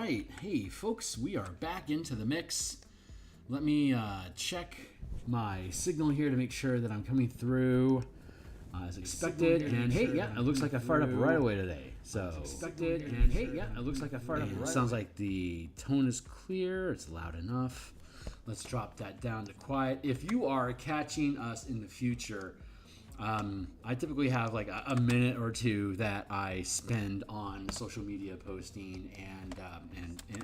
right. Hey, folks, we are back into the mix. Let me check my signal here to make sure that I'm coming through as expected. And hey, yeah, it looks like I fired up right away today. So, expected. And hey, yeah, it looks like I fired up right away. Sounds like the tone is clear. It's loud enough. Let's drop that down to quiet. If you are catching us in the future, I typically have like a minute or two that I spend on social media posting and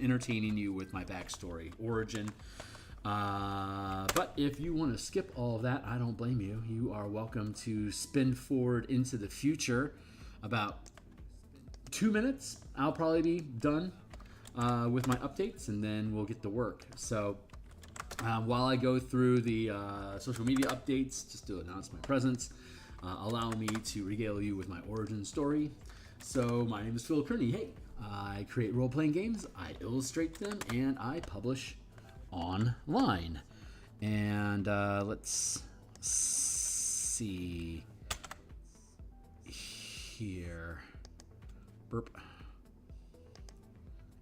entertaining you with my backstory, origin. But if you want to skip all of that, I don't blame you. You are welcome to spin forward into the future about 2 minutes. I'll probably be done with my updates, and then we'll get to work. So while I go through the social media updates, just to announce my presence, allow me to regale you with my origin story. So my name is Theurgy. Hey, I create role-playing games, I illustrate them, and I publish online. And let's see here. Burp.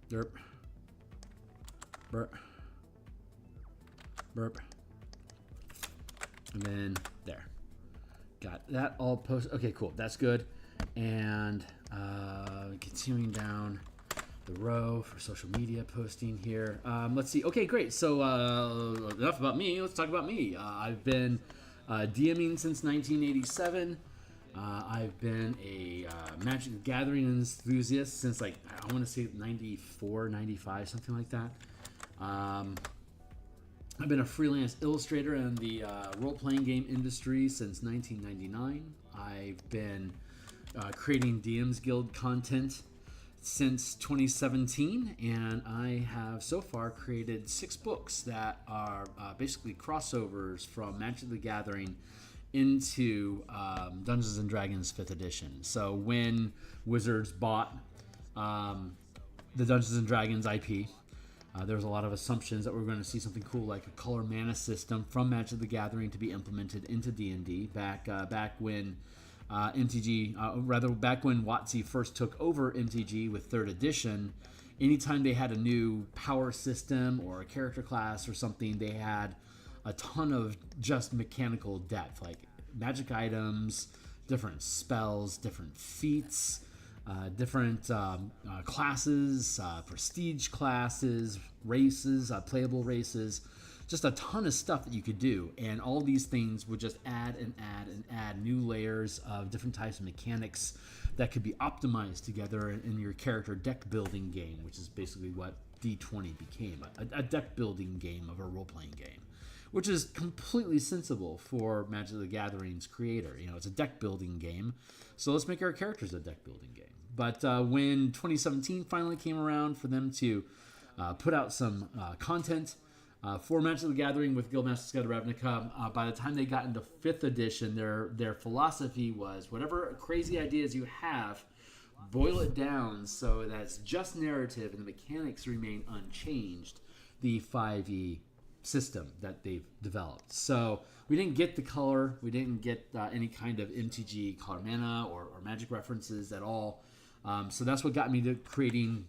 Derp. Burp. Burp. And then there. Got that all posted. Okay, cool. That's good. And continuing down the row for social media posting here. Let's see. Okay, great. So enough about me. Let's talk about me. I've been DMing since 1987. I've been a Magic the Gathering enthusiast since like, I want to say 94, 95, something like that. I've been a freelance illustrator in the role-playing game industry since 1999. I've been creating DMsGuild content since 2017, and I have so far created 6 books that are basically crossovers from Magic the Gathering into Dungeons & Dragons 5th edition. So when Wizards bought the Dungeons & Dragons IP, there was a lot of assumptions that we were going to see something cool like a color mana system from Magic the Gathering to be implemented into D&D back when back when WotC first took over MTG with 3rd edition. Anytime they had a new power system or a character class or something, they had a ton of just mechanical depth, like magic items, different spells, different feats, different classes, prestige classes, races, playable races, just a ton of stuff that you could do. And all these things would just add and add and add new layers of different types of mechanics that could be optimized together in your character deck building game, which is basically what D20 became, a deck building game of a role-playing game, which is completely sensible for Magic the Gathering's creator. You know, it's a deck building game, so let's make our characters a deck building game. But when 2017 finally came around for them to put out some content for Magic the Gathering with Guildmaster Scott Ravnica, by the time they got into 5th edition, their philosophy was whatever crazy ideas you have, boil it down so that it's just narrative and the mechanics remain unchanged, the 5e system that they've developed. So we didn't get the color, we didn't get any kind of MTG color mana or magic references at all. So that's what got me to creating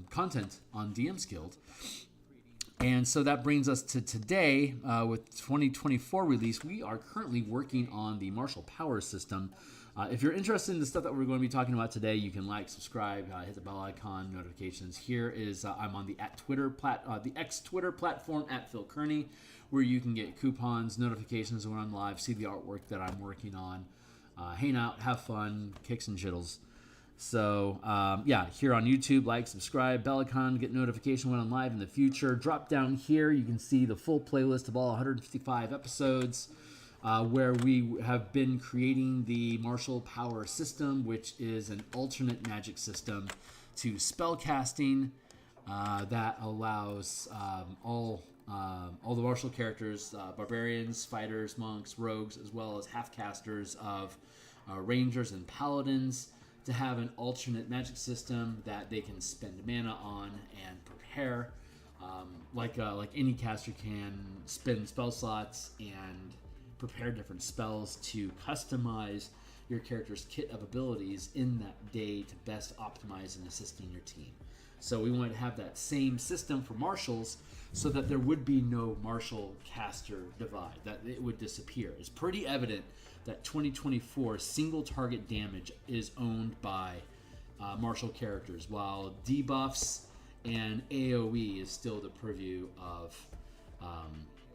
content on DMsGuild. And so that brings us to today with 2024 release. We are currently working on the martial power system. If you're interested in the stuff that we're going to be talking about today, you can like, subscribe, hit the bell icon, notifications. Here is I'm on the X Twitter platform at Theurgy, where you can get coupons, notifications when I'm live, see the artwork that I'm working on, hang out, have fun, kicks and jittles. So yeah, here on YouTube, like, subscribe, bell icon, get notification when I'm live in the future. Drop down here, you can see the full playlist of all 155 episodes where we have been creating the martial power system, which is an alternate magic system to spellcasting that allows all the martial characters, barbarians, fighters, monks, rogues, as well as half-casters of rangers and paladins, to have an alternate magic system that they can spend mana on and prepare, like any caster can spend spell slots and prepare different spells to customize your character's kit of abilities in that day to best optimize and assisting your team. So we wanted to have that same system for marshals so that there would be no marshal caster divide, that it would disappear. It's pretty evident that 2024 single target damage is owned by martial characters, while debuffs and AoE is still the purview of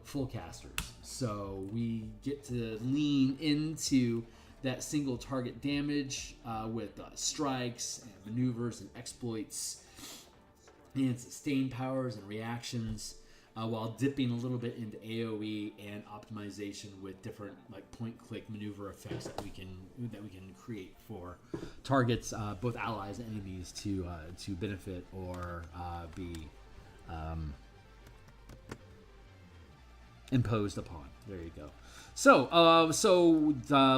full casters. So we get to lean into that single target damage with strikes and maneuvers and exploits and sustain powers and reactions, while dipping a little bit into AoE and optimization with different like point-click maneuver effects that we can create for targets, both allies and enemies, to benefit or be imposed upon. There you go. So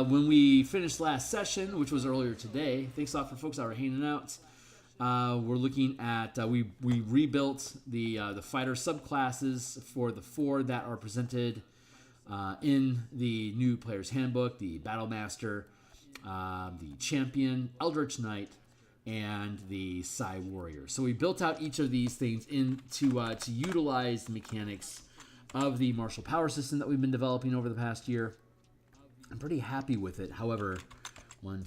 when we finished last session, which was earlier today, thanks a lot for folks that were hanging out. We're looking at we rebuilt the fighter subclasses for the 4 that are presented in the new player's handbook: the Battle Master, the Champion, Eldritch Knight, and the Psy Warrior. So we built out each of these things to utilize the mechanics of the martial power system that we've been developing over the past year. I'm pretty happy with it. However, what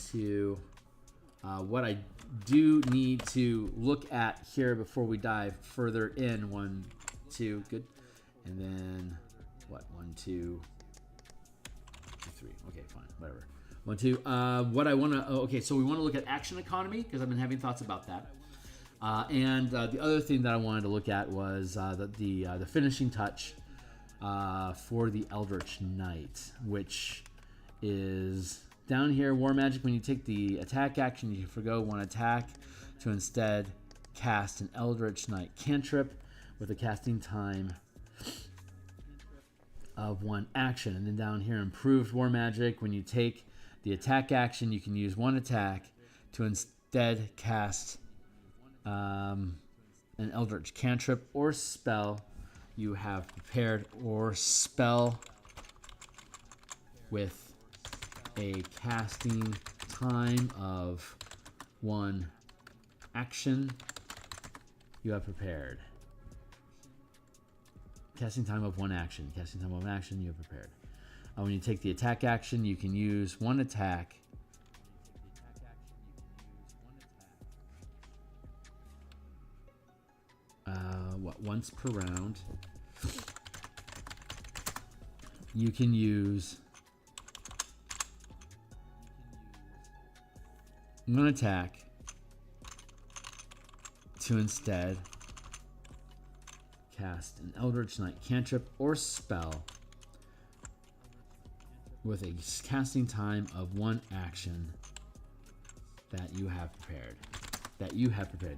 I do need to look at here before we dive further in, 1, 2, good, and then what? 1, 2, 3. Okay, fine, whatever. 1, 2. What I want to. Okay, so we want to look at action economy because I've been having thoughts about that. And the other thing that I wanted to look at was the finishing touch for the Eldritch Knight, which is down here. War Magic: when you take the attack action, you forgo 1 attack to instead cast an Eldritch Knight cantrip with a casting time of 1 action. And then down here, Improved War Magic: when you take the attack action, you can use 1 attack to instead cast an Eldritch cantrip or spell you have prepared, or spell with a casting time of 1 action you have prepared. Casting time of 1 action. Casting time of 1 action you have prepared. When you take the attack action, you can use 1 attack once per round. You can use 1 attack to instead cast an Eldritch Knight cantrip or spell with a casting time of 1 action that you have prepared.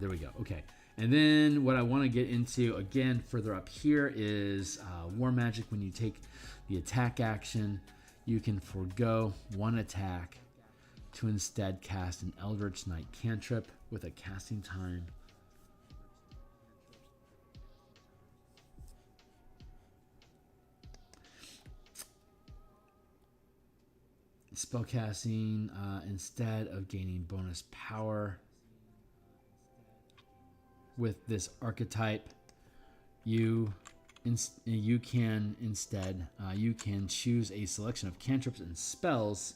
There we go. Okay. And then what I want to get into again further up here is War Magic. When you take the attack action, you can forgo 1 attack to instead cast an Eldritch Knight cantrip with a casting time spellcasting instead of gaining bonus power. With this archetype, you can instead choose a selection of cantrips and spells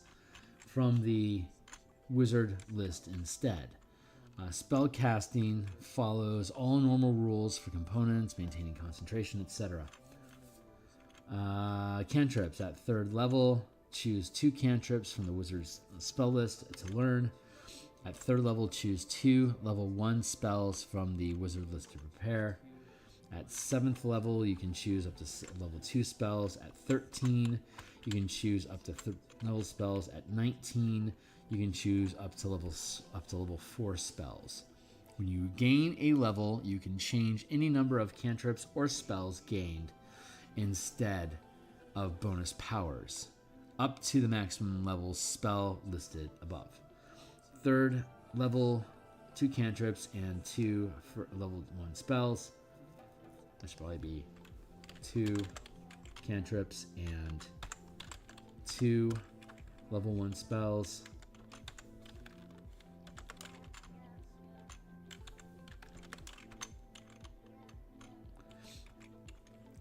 from the wizard list instead. Spellcasting follows all normal rules for components, maintaining concentration, etc. Cantrips at 3rd level, choose 2 cantrips from the wizard's spell list to learn. At 3rd level, choose 2 level 1 spells from the wizard list to prepare. At 7th level, you can choose up to level 2 spells. At 13, you can choose up to level spells. At 19, you can choose up to level 4 spells. When you gain a level, you can change any number of cantrips or spells gained instead of bonus powers, up to the maximum level spell listed above. 3rd level, 2 cantrips and 2 for level 1 spells. That should probably be 2 cantrips and 2 level 1 spells.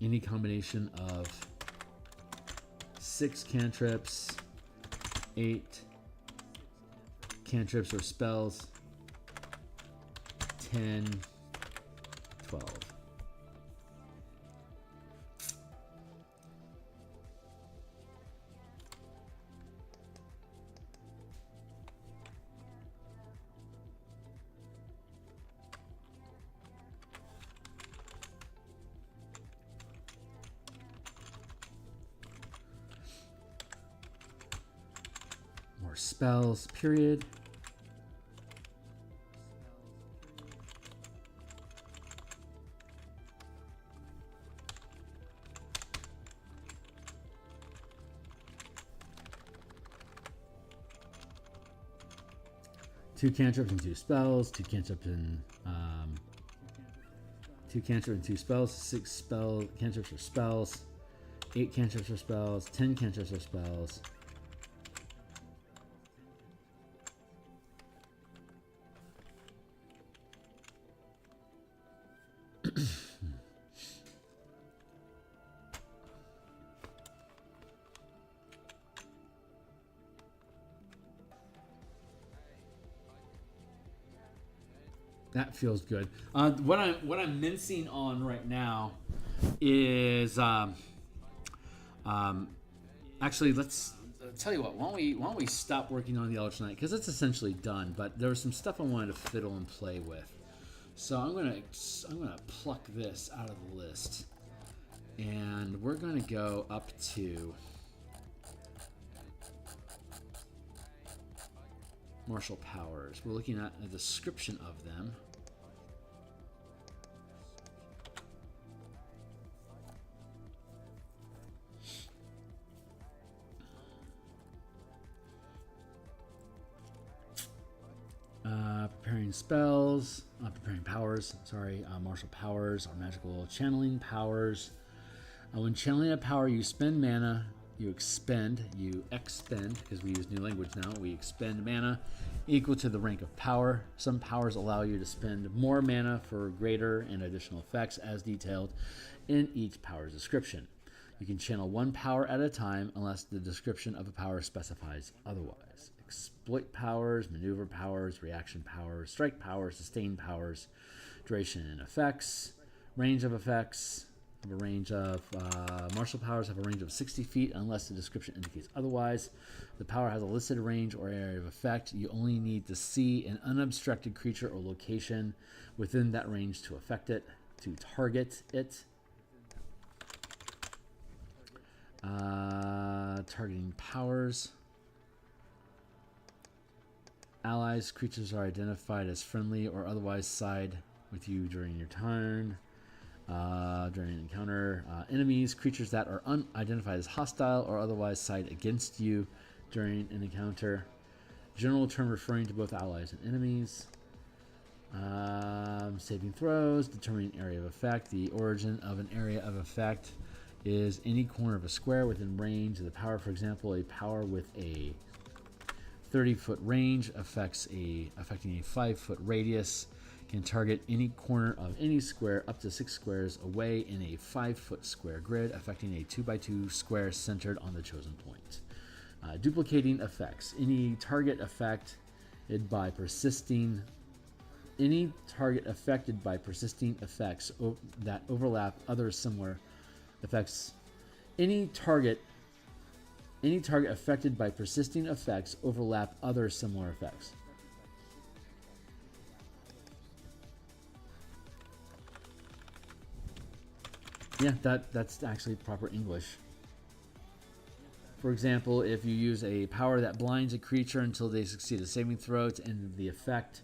any combination of 6 cantrips, 8 cantrips or spells, 10, 12. More spells, period. Two cantrips and 2 spells. 2 cantrips and 2 cantrips and 2 spells. 6 cantrips or spells. 8 cantrips or spells. 10 cantrips or spells. That feels good. What I'm mincing on right now is actually, let's tell you what. Why don't we stop working on the Eldritch Knight, because it's essentially done. But there was some stuff I wanted to fiddle and play with. So I'm gonna pluck this out of the list, and we're gonna go up to martial powers. We're looking at a description of them. Preparing spells, preparing powers, sorry, martial powers or magical channeling powers. When channeling a power, you spend mana, you expend, because we use new language now, we expend mana equal to the rank of power. Some powers allow you to spend more mana for greater and additional effects as detailed in each power's description. You can channel one power at a time unless the description of a power specifies otherwise. Exploit powers, maneuver powers, reaction powers, strike powers, sustain powers, duration and effects, range of effects. Have a range of martial powers have a range of 60 feet unless the description indicates otherwise. The power has a listed range or area of effect. You only need to see an unobstructed creature or location within that range to affect it, to target it. Targeting powers. Allies, creatures are identified as friendly or otherwise side with you during your turn. During an encounter, enemies, creatures that are unidentified as hostile or otherwise side against you during an encounter. General term referring to both allies and enemies. Saving throws, determining area of effect. The origin of an area of effect is any corner of a square within range of the power. For example, a power with a 30-foot range affecting a 5-foot radius can target any corner of any square up to 6 squares away in a 5-foot square grid, affecting a 2x2 square centered on the chosen point. Duplicating effects. Any target affected by persisting effects that overlap other similar effects. Any target affected by persisting effects overlap other similar effects. Yeah, that's actually proper English. For example, if you use a power that blinds a creature until they succeed a saving throw to end the effect,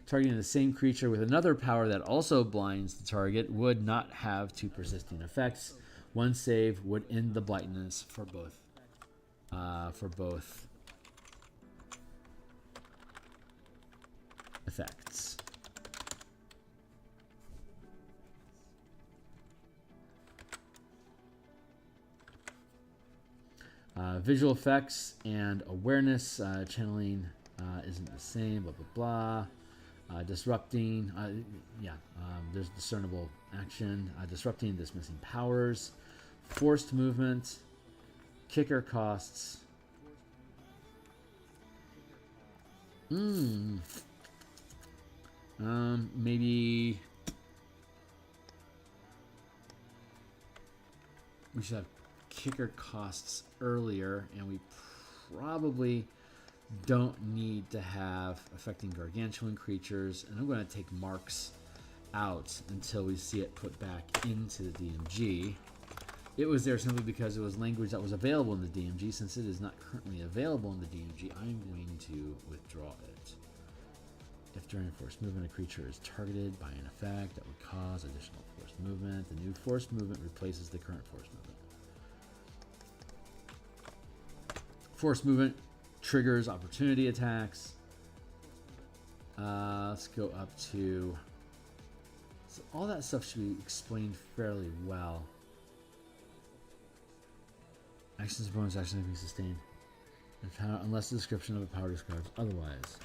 targeting the same creature with another power that also blinds the target would not have two persisting effects. One save would end the blindness for both. Effects. Visual effects and awareness. Channeling isn't the same, blah, blah, Disrupting, there's discernible action. Disrupting, dismissing powers. Forced movement. Kicker costs. Maybe we should have kicker costs earlier, and we probably don't need to have affecting gargantuan creatures. And I'm going to take marks out until we see it put back into the DMG. It was there simply because it was language that was available in the DMG. Since it is not currently available in the DMG, I'm going to withdraw it. If during forced movement a creature is targeted by an effect that would cause additional forced movement, the new forced movement replaces the current forced movement. Forced movement triggers opportunity attacks. Let's go up to... So all that stuff should be explained fairly well. Actions, bonus action can be sustained, unless the description of a power describes otherwise.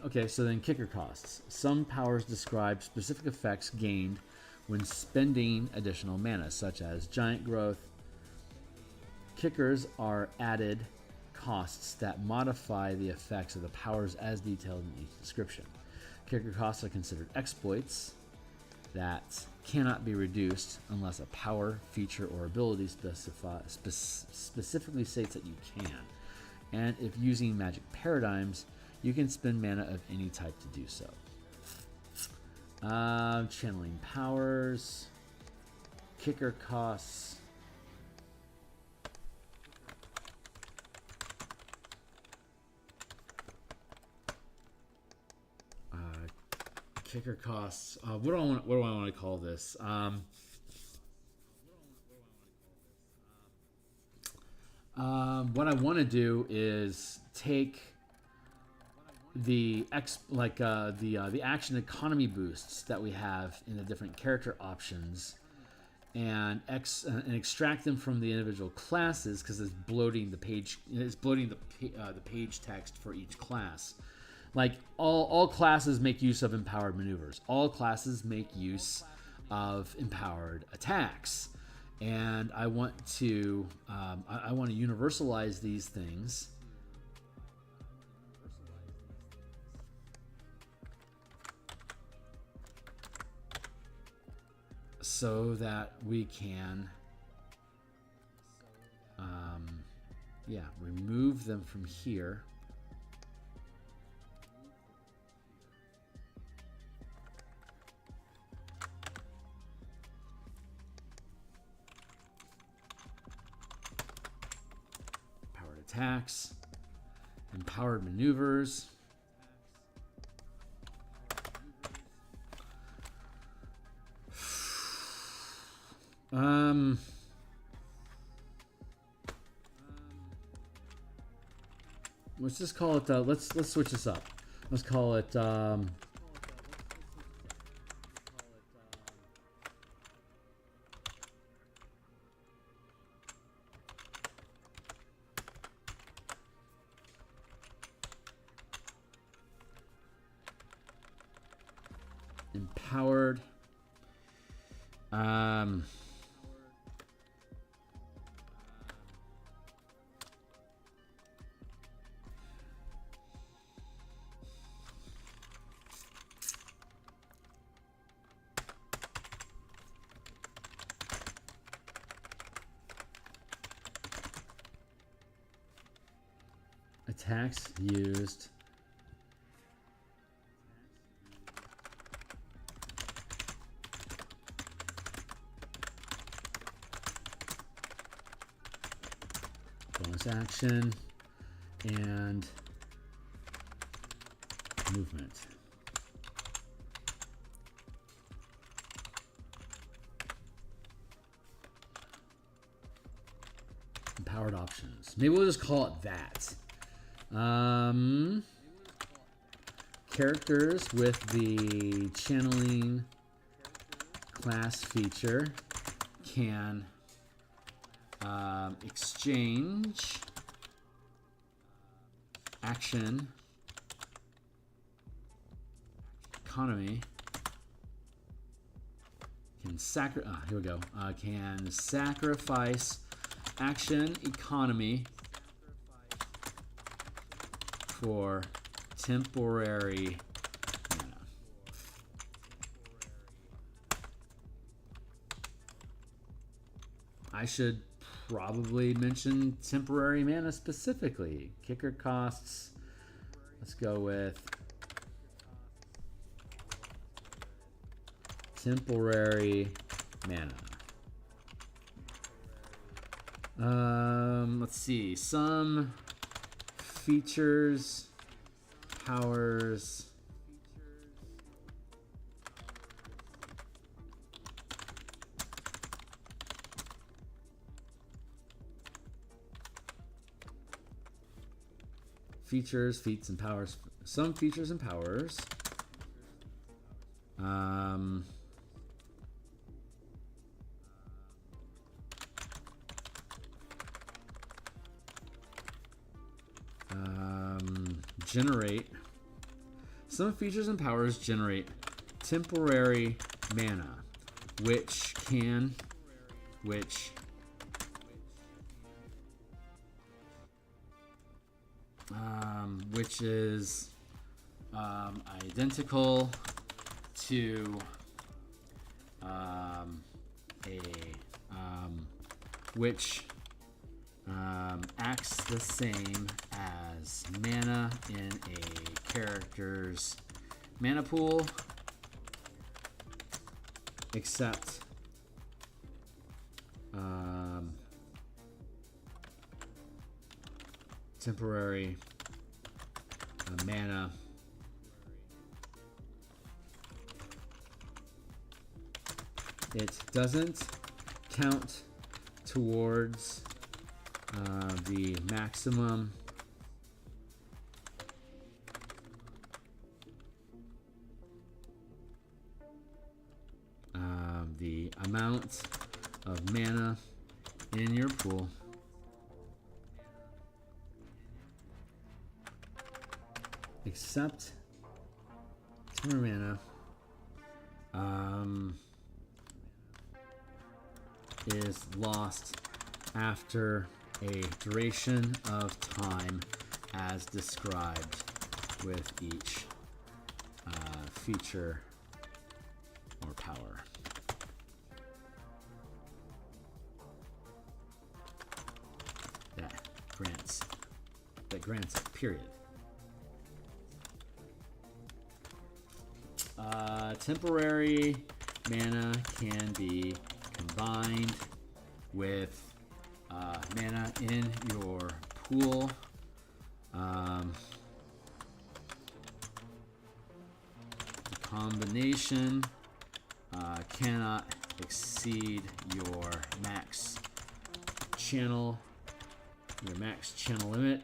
Okay, so then kicker costs. Some powers describe specific effects gained when spending additional mana, such as giant growth. Kickers are added costs that modify the effects of the powers as detailed in each description. Kicker costs are considered exploits that cannot be reduced unless a power, feature, or ability specifically states that you can. And if using magic paradigms, you can spend mana of any type to do so. Channeling powers, kicker costs. Kicker costs. What do I want to call this? What I want to do is take the action economy boosts that we have in the different character options, and extract them from the individual classes, because it's bloating the page. It's bloating the page text for each class. Like all classes make use of empowered maneuvers. All classes make use of empowered attacks, and I want to universalize these things. So that we can, remove them from here. Powered attacks, empowered maneuvers. Let's just call it. Let's switch this up. Let's call it. Empowered. Attacks used. Bonus action and movement. Empowered options. Maybe we'll just call it that. Characters with the channeling class feature can exchange action economy can here we go. Can sacrifice action economy for temporary mana. I should probably mention temporary mana specifically. Kicker costs. Let's go with temporary mana. Let's see. Some features, powers. Features, feats, and powers. Some features and powers. Generate. Some features and powers generate temporary mana, which is identical to which acts the same as mana in a character's mana pool, except temporary mana it doesn't count towards the maximum the amount of mana in your pool except temporary mana is lost after a duration of time as described with each feature or power. That grants it, period. Temporary mana can be combined with mana in your pool. The combination cannot exceed your max channel limit.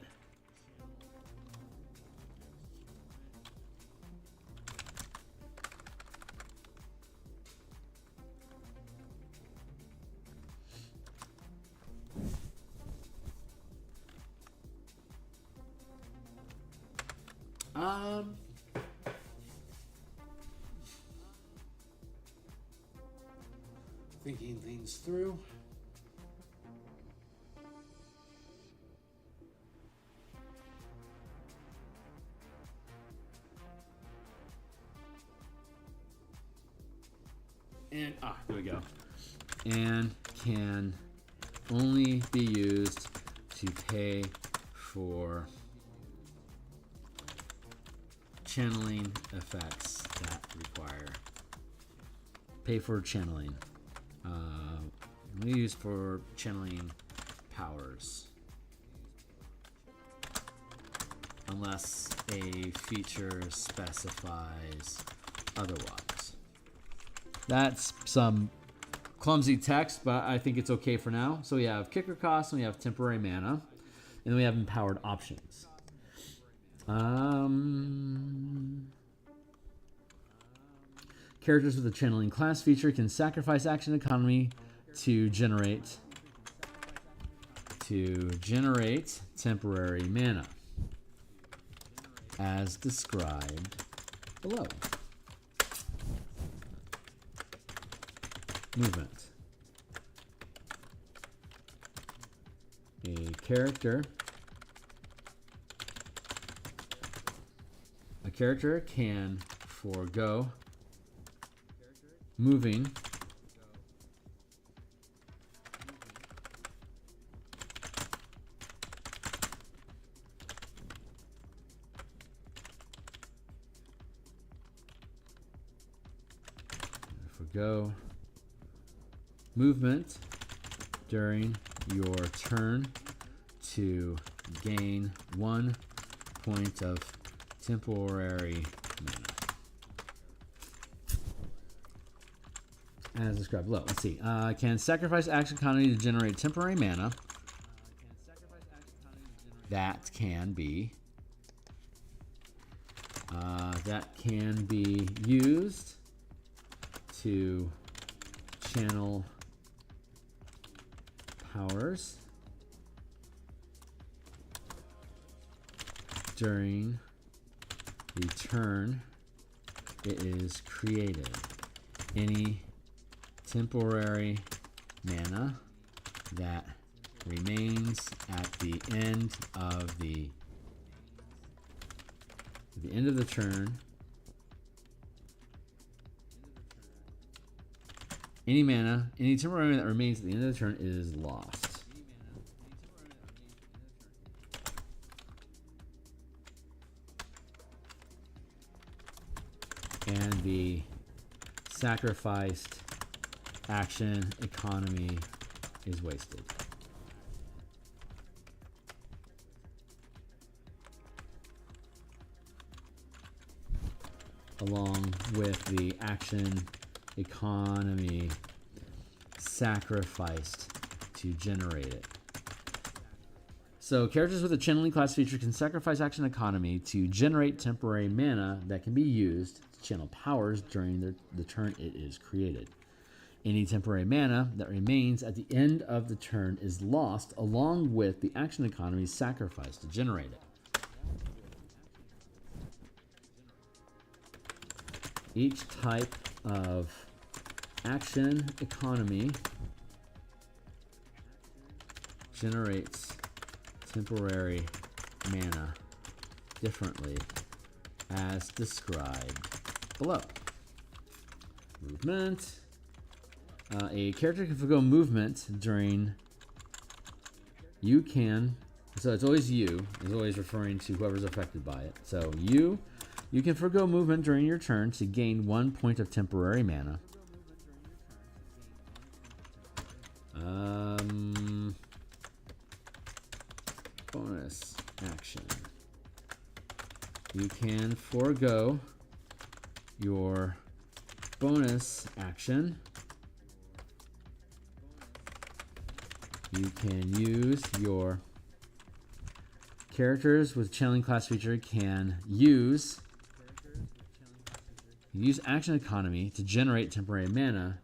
Thinking things through. And there we go. And can only be used to pay for channeling effects that require channeling. Used for channeling powers, unless a feature specifies otherwise. That's some clumsy text, but I think it's okay for now. So we have kicker costs, and we have temporary mana, and then we have empowered options. Characters with a channeling class feature can sacrifice action economy to generate temporary mana, as described below. movement. A character can forego moving movement during your turn to gain 1 point of temporary mana. As described below. Let's see. Can sacrifice action economy to generate temporary mana. That can be used to channel powers during the turn it is created. Any temporary mana that remains at the end of the turn. Any temporary mana that remains at the end of the turn is lost. And the sacrificed action economy is wasted. Along with the action economy sacrificed to generate it. So characters with a channeling class feature can sacrifice action economy to generate temporary mana that can be used to channel powers during the turn it is created. Any temporary mana that remains at the end of the turn is lost, along with the action economy sacrificed to generate it. Each type of action economy generates temporary mana differently as described below. Movement. A character can forgo movement during so it's always you, is always referring to whoever's affected by it. So you can forgo movement during your turn to gain 1 point of temporary mana. Bonus action. You can forego your bonus action. You can use your characters with channeling class feature can use action economy to generate temporary mana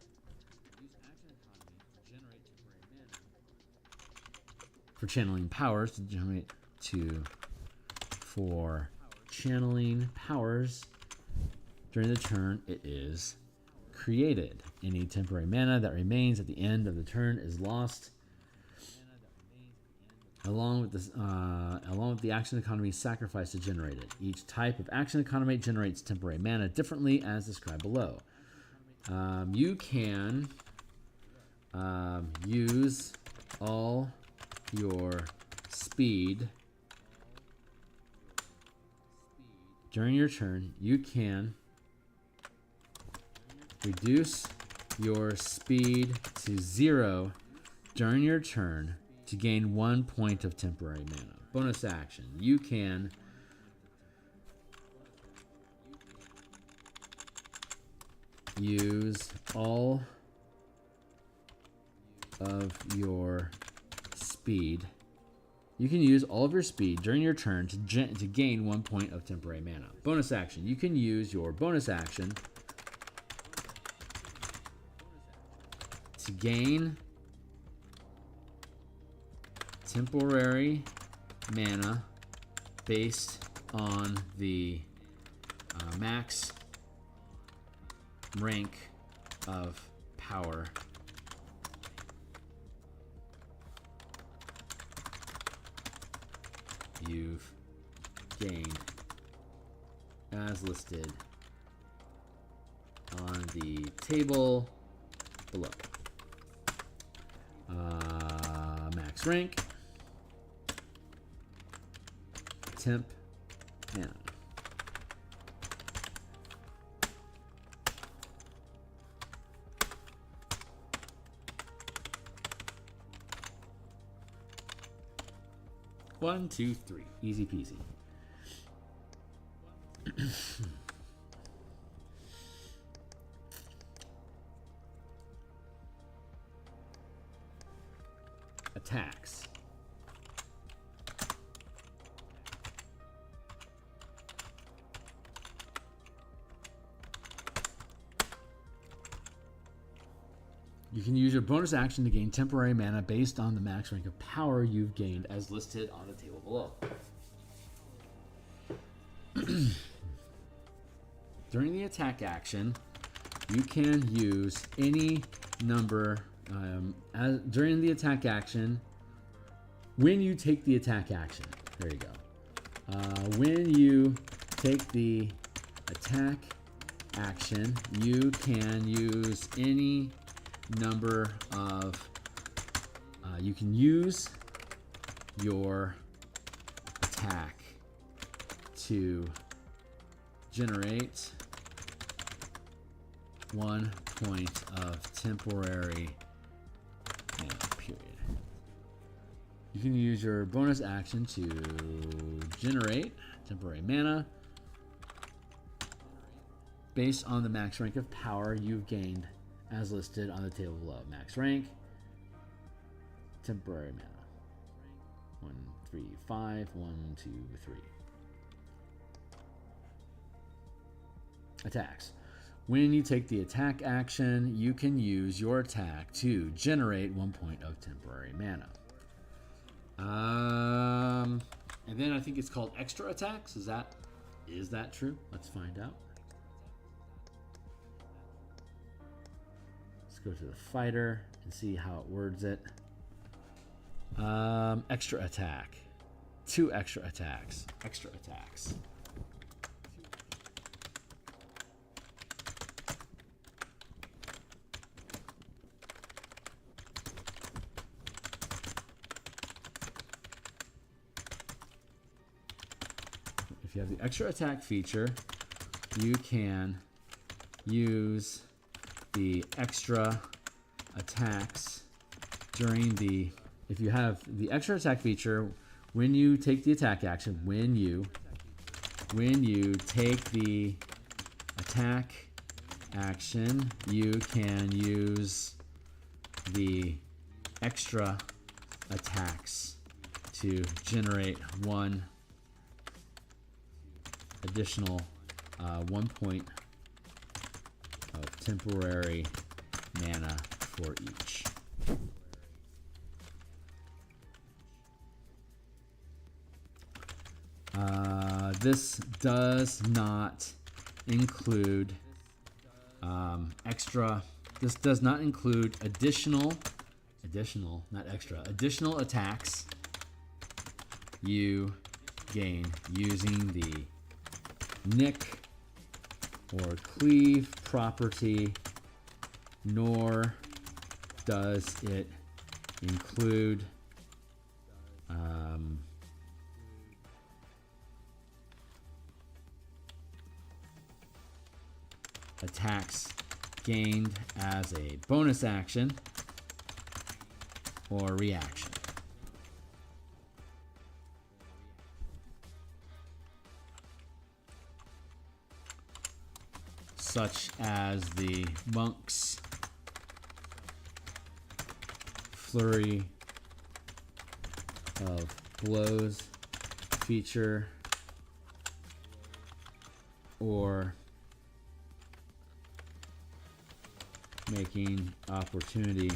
for channeling powers during the turn it is created. Any temporary mana that remains at the end of the turn is lost, along with the action economy sacrificed to generate it. Each type of action economy generates temporary mana differently as described below. You can use all your speed during your turn. You can reduce your speed to 0 during your turn to gain 1 point of temporary mana. Bonus action. You can use all of your speed. You can use all of your speed during your turn to gain 1 point of temporary mana. Bonus action. You can use your bonus action to gain temporary mana based on the max rank of power you've gained as listed on the table below. Max rank, temp, mana. One, two, three. Easy peasy. Attacks. You can use your bonus action to gain temporary mana based on the max rank of power you've gained as listed on the table below. During the attack action, you can use any number during the attack action. When you take the attack action, there you go. When you take the attack action, you can use any number of you can use your attack to generate 1 point of temporary mana, period. You can use your bonus action to generate temporary mana based on the max rank of power you've gained as listed on the table below. Max rank, temporary mana. 1, 3, 5, 1, 2, 3. Attacks. When you take the attack action, you can use your attack to generate 1 point of temporary mana. And then I think it's called extra attacks. Is that true? Let's find out. Go to the fighter and see how it words it. Extra attack. 2 extra attacks. Extra attacks. If you have the extra attack feature, you can use the extra attacks during the, if you have the extra attack feature, when you take the attack action, when you take the attack action, you can use the extra attacks to generate 1 additional 1 point of temporary mana for each. This does not include this does not include additional attacks you gain using the nick or cleave property, nor does it include attacks gained as a bonus action or reaction. Such as the monk's flurry of blows feature, or making opportunity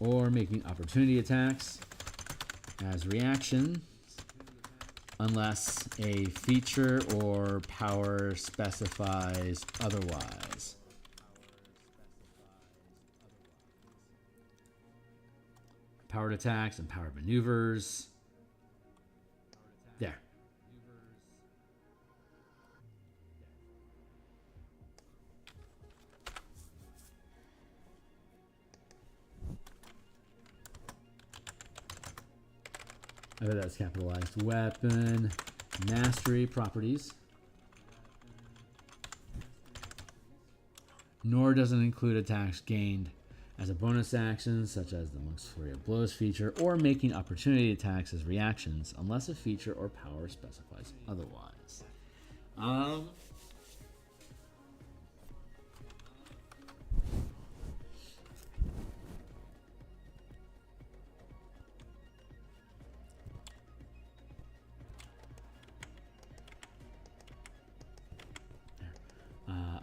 or making opportunity attacks as reaction unless a feature or power specifies otherwise. Powered attacks and powered maneuvers. There. I bet that's capitalized. Weapon, mastery properties. Nor doesn't include attacks gained as a bonus action, such as the Monk's Flurry of Blows feature, or making opportunity attacks as reactions, unless a feature or power specifies otherwise.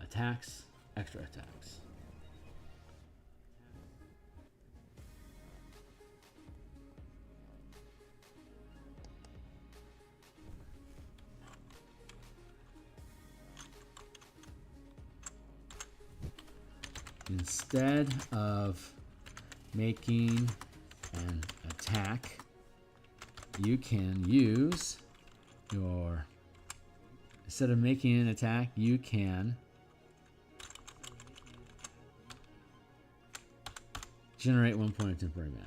Attacks, extra attacks. Instead of making an attack, you can use your... Instead of making an attack, you can generate 1 point of temporary mana.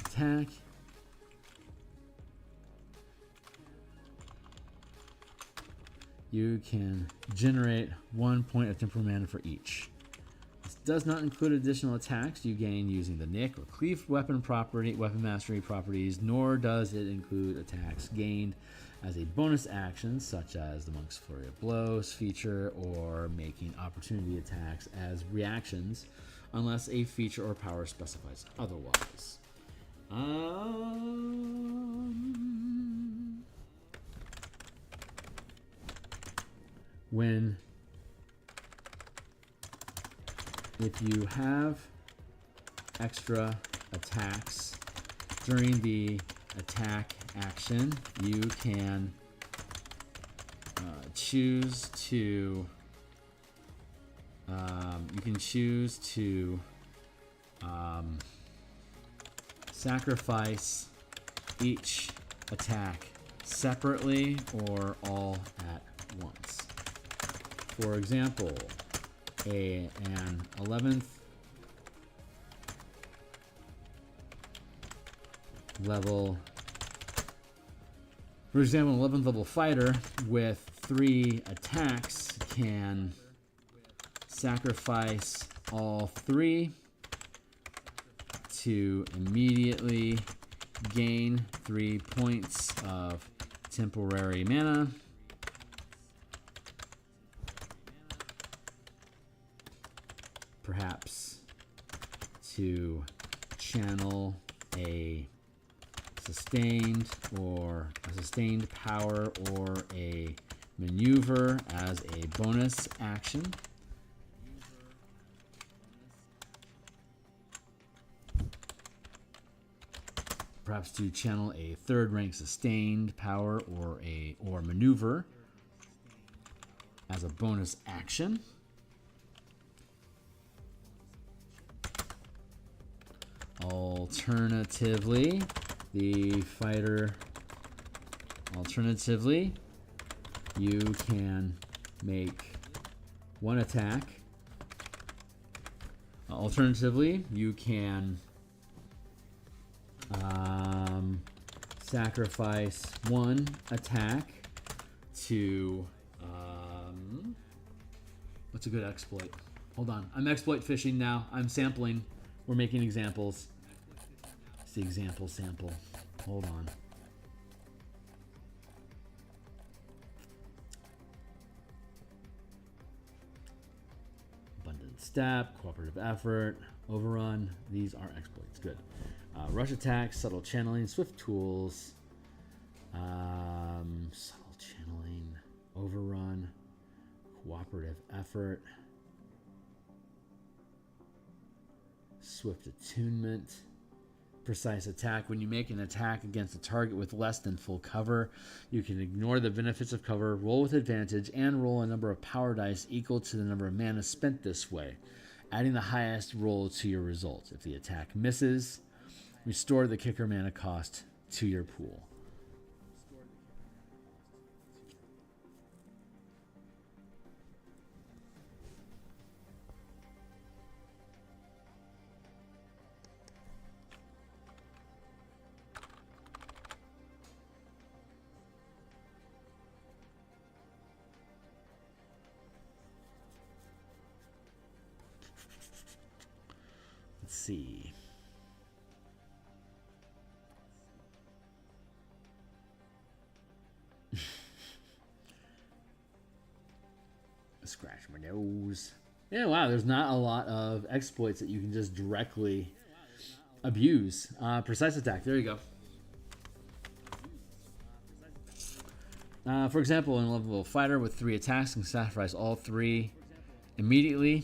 Attack. You can generate 1 point of temporary mana for each. This does not include additional attacks you gain using the Nick or Cleave weapon mastery properties, nor does it include attacks gained as a bonus action, such as the Monk's Flurry of Blows feature, or making opportunity attacks as reactions, unless a feature or power specifies otherwise. If you have extra attacks during the attack action, you can choose to sacrifice each attack separately or all at once. For example, an 11th level, fighter with 3 attacks can sacrifice all 3 to immediately gain 3 points of temporary mana. Perhaps to channel a sustained power or a maneuver as a bonus action. Perhaps to channel a 3rd rank sustained power or maneuver as a bonus action. Alternatively, you can make 1 attack. Alternatively, you can sacrifice 1 attack to what's a good exploit? Hold on, I'm exploit fishing now. I'm sampling. We're making examples. It's the example sample. Hold on. Abundance. Step, cooperative effort, overrun. These are exploits. Good. Rush attack, subtle channeling, swift tools, subtle channeling, overrun, cooperative effort, swift attunement, precise attack. When you make an attack against a target with less than full cover, you can ignore the benefits of cover, roll with advantage, and roll a number of power dice equal to the number of mana spent this way, adding the highest roll to your result. If the attack misses, restore the kicker mana cost to your pool. Let's see. Scratch my nose. Yeah, wow, there's not a lot of exploits that you can just directly abuse. Precise attack, there you go. For example, in a level fighter with 3 attacks, can sacrifice all 3 immediately.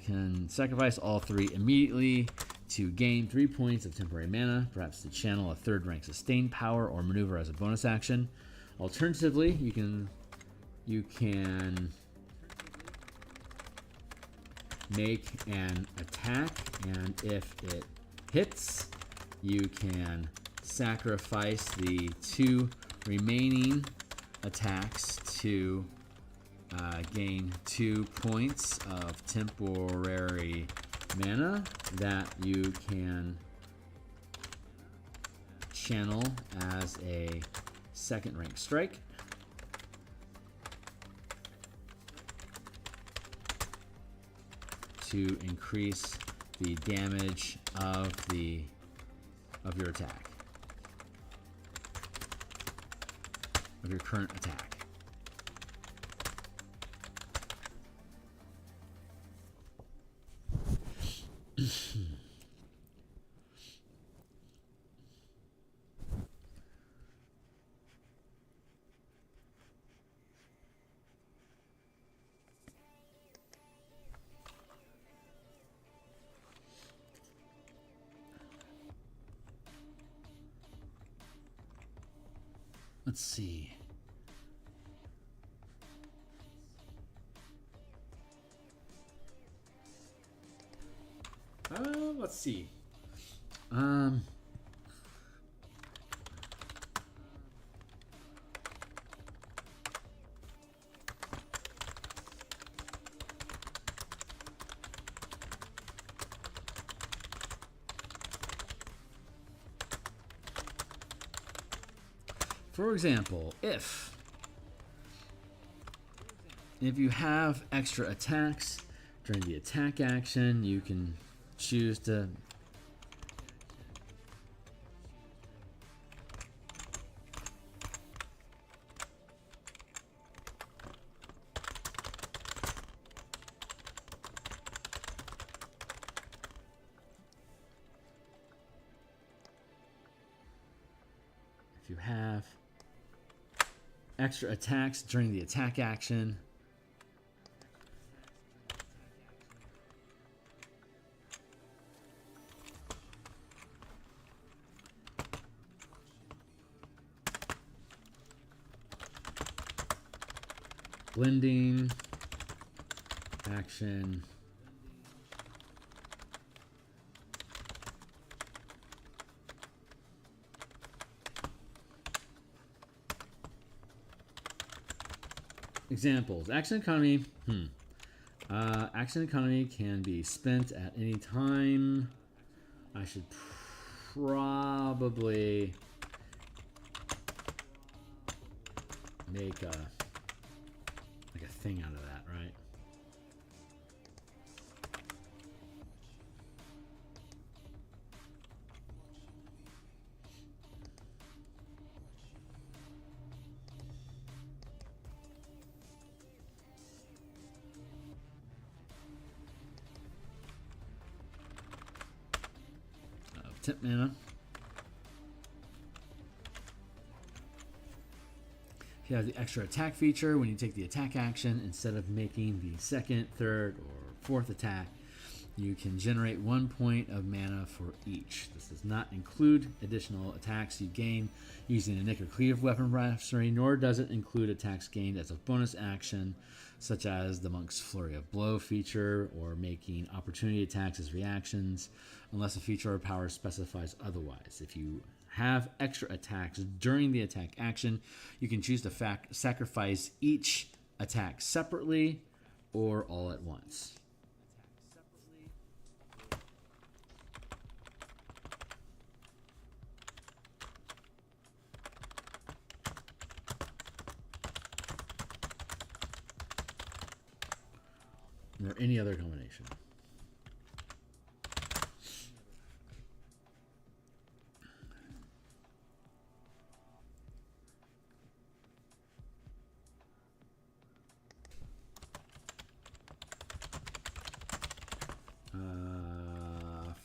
Can sacrifice all 3 immediately to gain 3 points of temporary mana, perhaps to channel a 3rd rank sustained power or maneuver as a bonus action. Alternatively, you can make an attack, and if it hits, you can sacrifice the 2 remaining attacks to gain 2 points of temporary mana that you can channel as a 2nd rank strike. To increase the damage of your attack, of your current attack. Let's see. Let's see. For example, if you have extra attacks during the attack action, you can choose to if you have extra attacks during the attack action, blending action, examples. Action economy. Action economy can be spent at any time. I should probably make a thing out of that, right? tip mana. If you have the extra attack feature, when you take the attack action, instead of making the second, third, or fourth attack, you can generate 1 point of mana for each. This does not include additional attacks you gain using a Nick or Cleave weapon mastery, nor does it include attacks gained as a bonus action, such as the Monk's Flurry of Blow feature, or making opportunity attacks as reactions, unless a feature or power specifies otherwise. If you have extra attacks during the attack action, you can choose to sacrifice each attack separately or all at once. Or any other combination.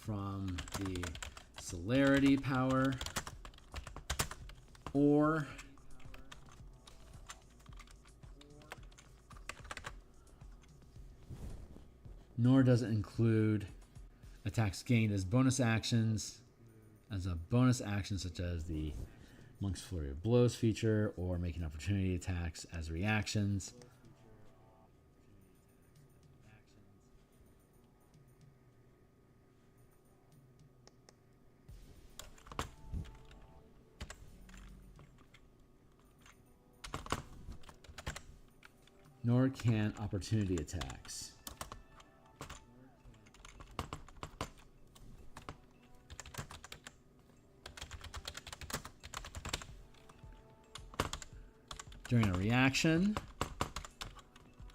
From the celerity power, or nor does it include attacks gained as bonus actions, as a bonus action such as the Monk's Flurry of Blows feature, or making opportunity attacks as reactions. Nor can opportunity attacks. During a reaction,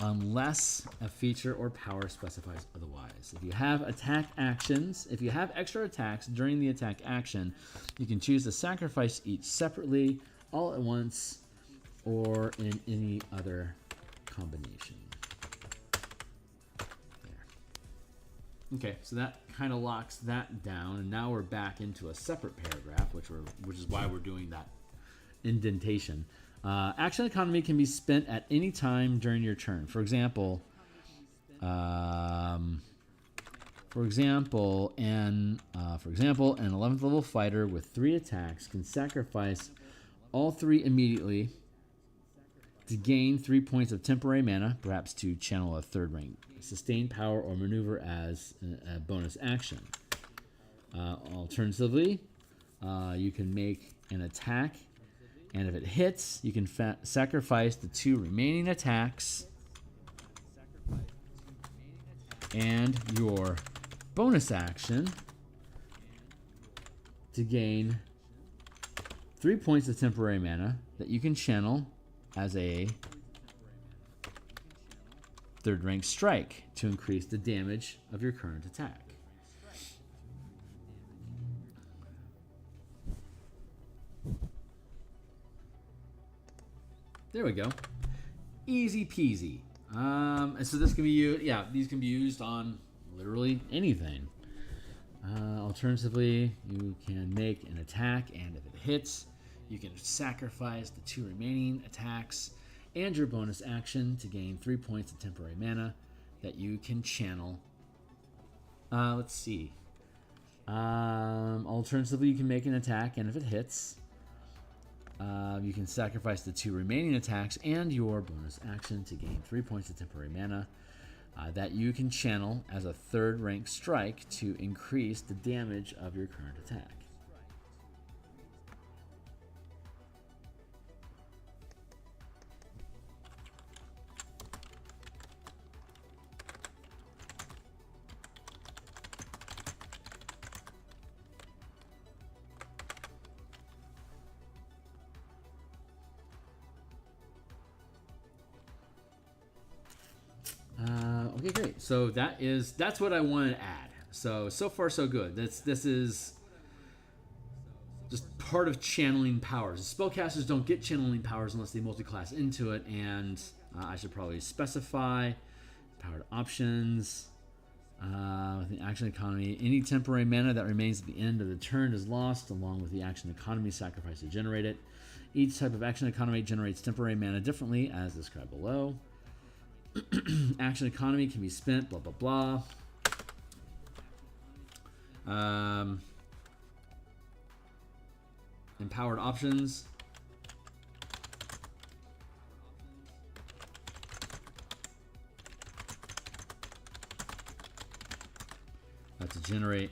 unless a feature or power specifies otherwise. If you have attack actions, if you have extra attacks during the attack action, you can choose to sacrifice each separately, all at once, or in any other combination. There. Okay, so that kind of locks that down, and now we're back into a separate paragraph, which is why we're doing that indentation. Action economy can be spent at any time during your turn. For example, an 11th level fighter with 3 attacks can sacrifice all 3 immediately to gain 3 points of temporary mana, perhaps to channel a third rank sustained power or maneuver as a bonus action. Alternatively, you can make an attack, and if it hits, you can sacrifice the 2 remaining attacks and your bonus action to gain 3 points of temporary mana that you can channel as a third rank strike to increase the damage of your current attack. There we go. Easy peasy. And so this can be used, these can be used on literally anything. Alternatively, you can make an attack, and if it hits, you can sacrifice the 2 remaining attacks and your bonus action to gain 3 points of temporary mana that you can channel. Let's see. Alternatively, you can make an attack, and if it hits, you can sacrifice the 2 remaining attacks and your bonus action to gain 3 points of temporary mana that you can channel as a third rank strike to increase the damage of your current attack. Okay, great. So that's what I wanted to add. So far so good. This is just part of channeling powers. Spellcasters don't get channeling powers unless they multi-class into it, and I should probably specify powered options. With the action economy, any temporary mana that remains at the end of the turn is lost, along with the action economy sacrifice to generate it. Each type of action economy generates temporary mana differently, as described below. Action economy can be spent, blah, blah, blah. Empowered options. To generate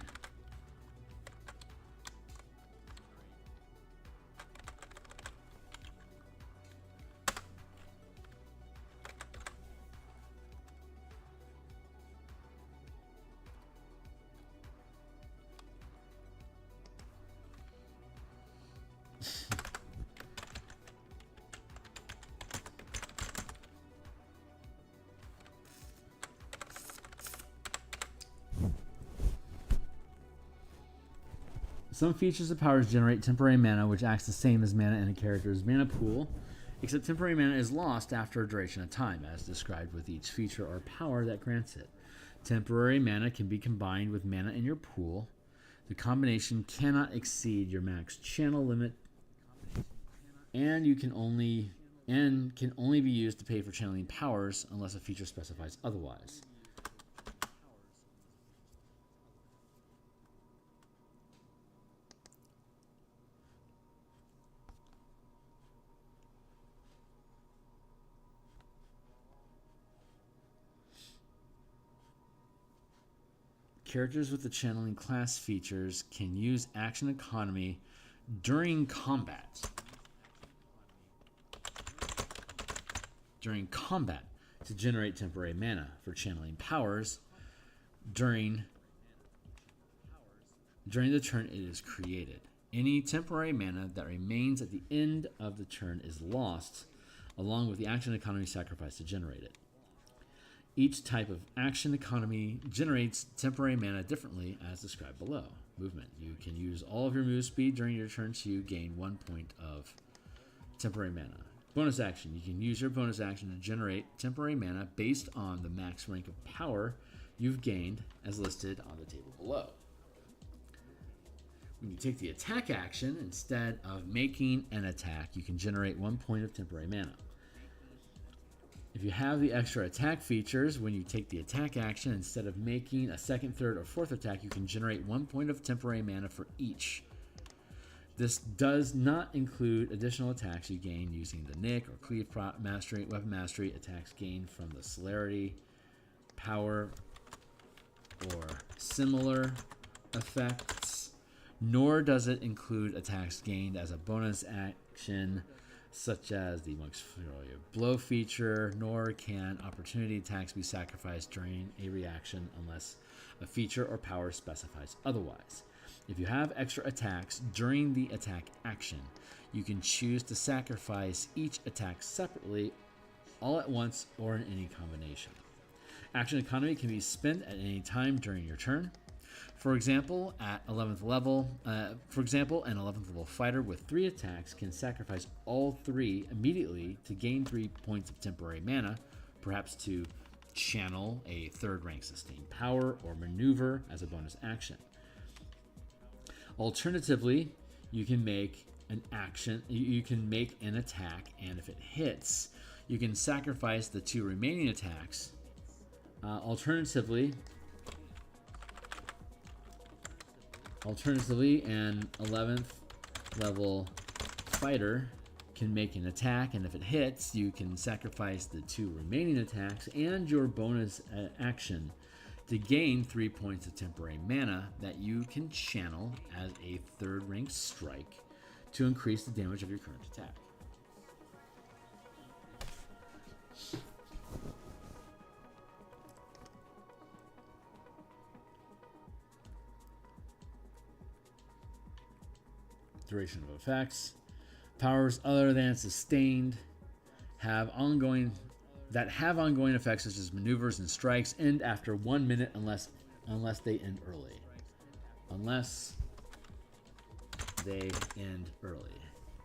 some features of powers generate temporary mana, which acts the same as mana in a character's mana pool, except temporary mana is lost after a duration of time, as described with each feature or power that grants it. Temporary mana can be combined with mana in your pool. The combination cannot exceed your max channel limit, and can only be used to pay for channeling powers unless a feature specifies otherwise. Characters with the channeling class features can use action economy during combat. To generate temporary mana for channeling powers during the turn it is created. Any temporary mana that remains at the end of the turn is lost, along with the action economy sacrifice to generate it. Each type of action economy generates temporary mana differently, as described below. Movement. You can use all of your move speed during your turn to gain 1 point of temporary mana. Bonus action. You can use your bonus action to generate temporary mana based on the max rank of power you've gained, as listed on the table below. When you take the attack action, instead of making an attack, you can generate 1 point of temporary mana. If you have the extra attack features, when you take the attack action, instead of making a second, third, or fourth attack, you can generate 1 point of temporary mana for each. This does not include additional attacks you gain using the Nick or Cleave Mastery, Weapon Mastery, attacks gained from the Celerity, Power, or similar effects, nor does it include attacks gained as a bonus action, such as the Monk's Fury of Blow feature, nor can opportunity attacks be sacrificed during a reaction unless a feature or power specifies otherwise. If you have extra attacks during the attack action, you can choose to sacrifice each attack separately, all at once, or in any combination. Action economy can be spent at any time during your turn. For example, an 11th level fighter with 3 attacks can sacrifice all 3 immediately to gain 3 points of temporary mana, perhaps to channel a 3rd rank sustained power or maneuver as a bonus action. Alternatively, you can make an attack, and if it hits, you can sacrifice the 2 remaining attacks. Alternatively, an 11th level fighter can make an attack, and if it hits, you can sacrifice the 2 remaining attacks and your bonus action to gain 3 points of temporary mana that you can channel as a 3rd rank strike to increase the damage of your current attack. Duration of effects. Powers other than sustained have ongoing effects such as maneuvers and strikes end after 1 minute unless they end early.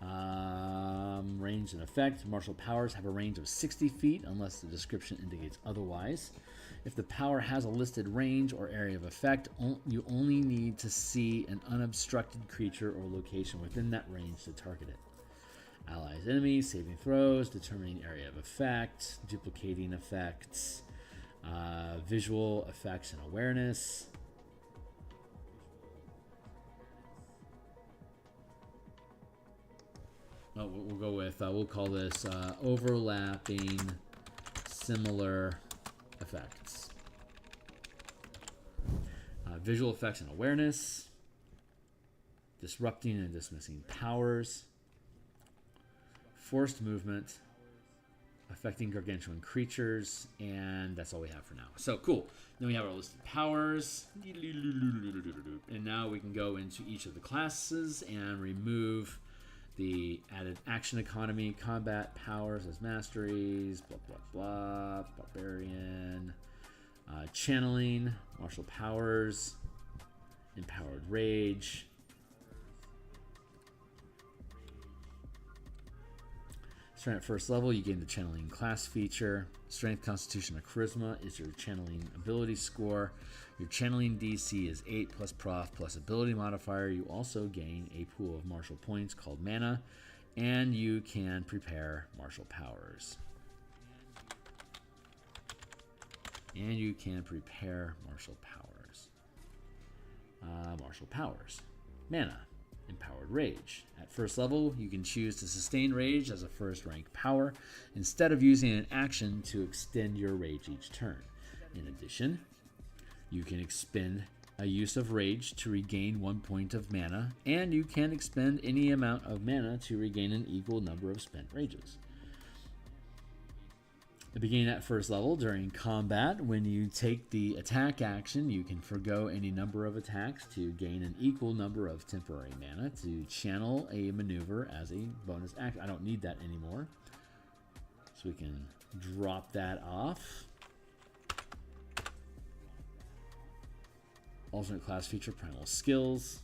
Range and effect. Martial powers have a range of 60 feet unless the description indicates otherwise. If the power has a listed range or area of effect, you only need to see an unobstructed creature or location within that range to target it. Allies, enemies, saving throws, determining area of effect, duplicating effects, visual effects and awareness. Oh, we'll go with, we'll call this overlapping similar effects. Visual effects and awareness. Disrupting and dismissing powers. Forced movement. Affecting gargantuan creatures. And that's all we have for now. So, cool. Then we have our list of powers. And now we can go into each of the classes and remove the added action economy, combat powers as masteries, blah, blah, blah, barbarian, channeling, martial powers, empowered rage, starting at first level, you gain the channeling class feature. Strength, Constitution, or Charisma is your channeling ability score. Your channeling DC is 8 plus prof plus ability modifier. You also gain a pool of martial points called mana, and you can prepare martial powers. Martial powers. Mana. Empowered Rage. At first level, you can choose to sustain Rage as a first rank power instead of using an action to extend your Rage each turn. In addition, you can expend a use of Rage to regain 1 point of mana, and you can expend any amount of mana to regain an equal number of spent Rages. Beginning at first level, during combat, when you take the attack action, you can forgo any number of attacks to gain an equal number of temporary mana to channel a maneuver as a bonus action. I don't need that anymore, so we can drop that off. Alternate class feature, primal skills.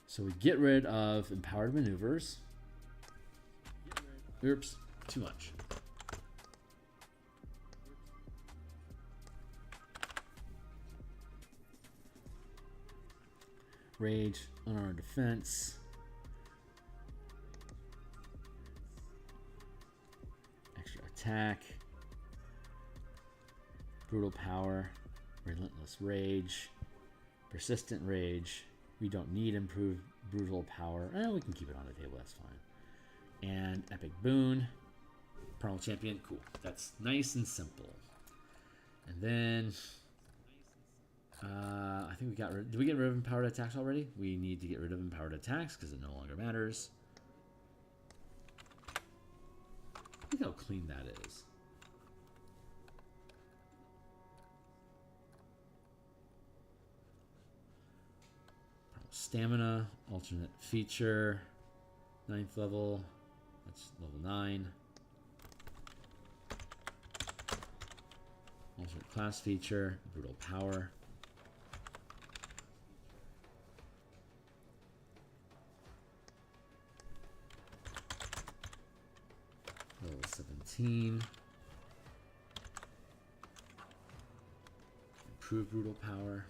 So we get rid of empowered maneuvers. Oops, too much. Rage, unarmed defense. Extra attack. Brutal power. Relentless rage. Persistent rage. We don't need improved brutal power. We can keep it on the table, that's fine. And epic boon. Primal champion, cool. That's nice and simple. And then I think we got rid. Did we get rid of empowered attacks already? We need to get rid of empowered attacks because it no longer matters. Look how clean that is. Stamina, alternate feature, 9th level, that's level 9. Alternate class feature, brutal power. Level 17. Improved brutal power.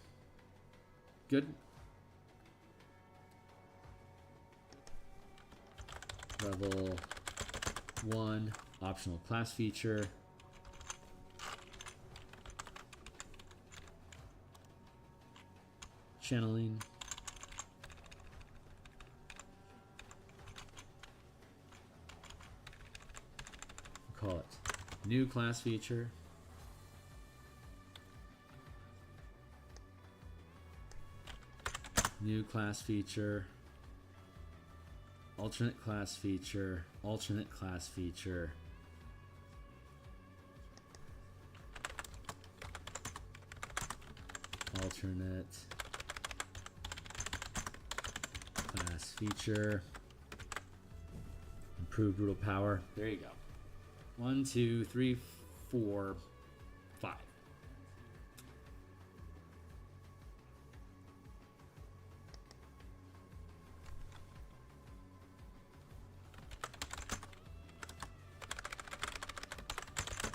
Good. Level 1, optional class feature. Channeling. We'll call it new class feature. New class feature. Alternate class feature, alternate class feature. Alternate class feature. Improved brutal power. There you go. 1, 2, 3, 4, 5.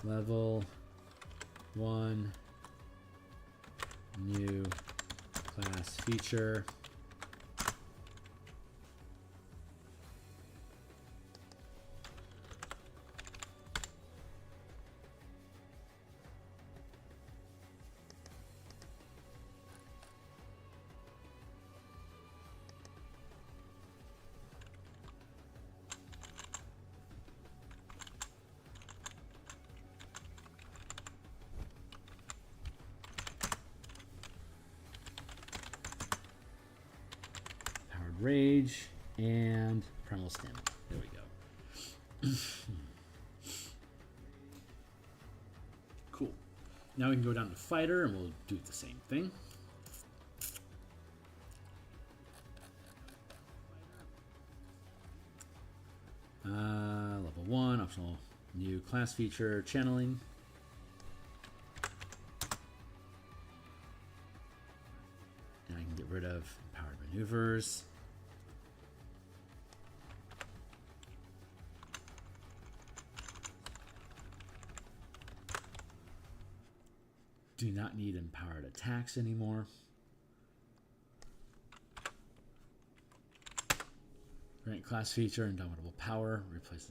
Level 1 new class feature. Rage and primal stamina. There we go. Cool. Now we can go down to fighter and we'll do the same thing. Level 1, optional new class feature, channeling. And I can get rid of empowered maneuvers. Do not need empowered attacks anymore. Grant class feature, indomitable power, replaces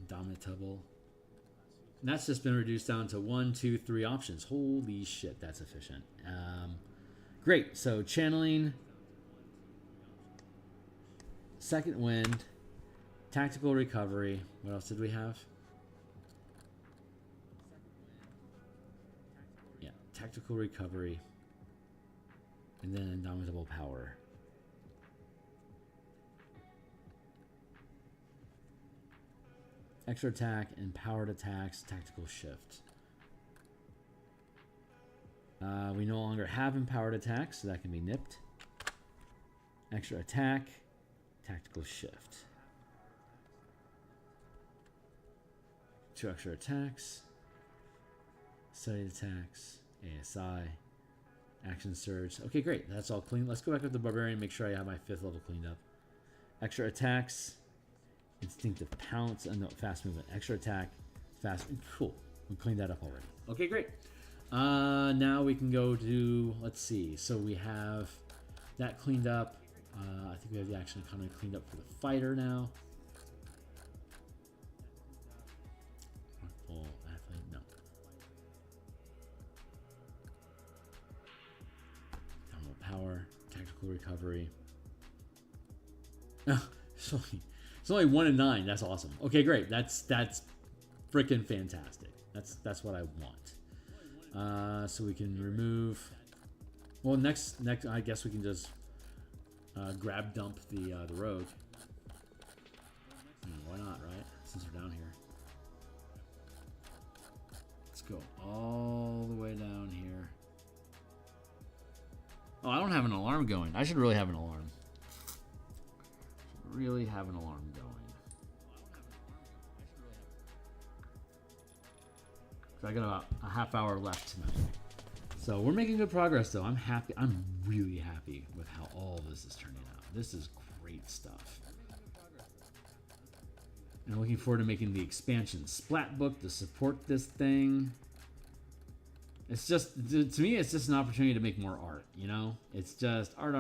indomitable. And that's just been reduced down to 1, 2, 3 options. Holy shit, that's efficient. Great, so channeling, second wind, tactical recovery. What else did we have? Tactical recovery, and then indomitable power. Extra attack, empowered attacks, tactical shift. We no longer have empowered attacks, so that can be nipped. Extra attack, tactical shift. 2 extra attacks, studied attacks. ASI, action surge. Okay, great. That's all clean. Let's go back up to barbarian. Make sure I have my 5th level cleaned up. Extra attacks, instinctive pounce, and no, fast movement. Extra attack, fast. Cool. We cleaned that up already. Okay, great. Now we can go to. Let's see. So we have that cleaned up. I think we have the action economy cleaned up for the fighter now. Full athlete. No. Power, tactical recovery. It's only 1 in 9. That's awesome. Okay, great. That's freaking fantastic. That's what I want. So we can remove. Well, next, I guess we can just grab dump the rogue. Why not, right? Since we're down here. Let's go all the way down here. Oh, I don't have an alarm going. I should really have an alarm. Really have an alarm going. So I got about a half hour left tonight. So we're making good progress, though. I'm happy. I'm really happy with how all this is turning out. This is great stuff. And I'm looking forward to making the expansion splat book to support this thing. It's just, to me, it's just an opportunity to make more art, you know? It's just art.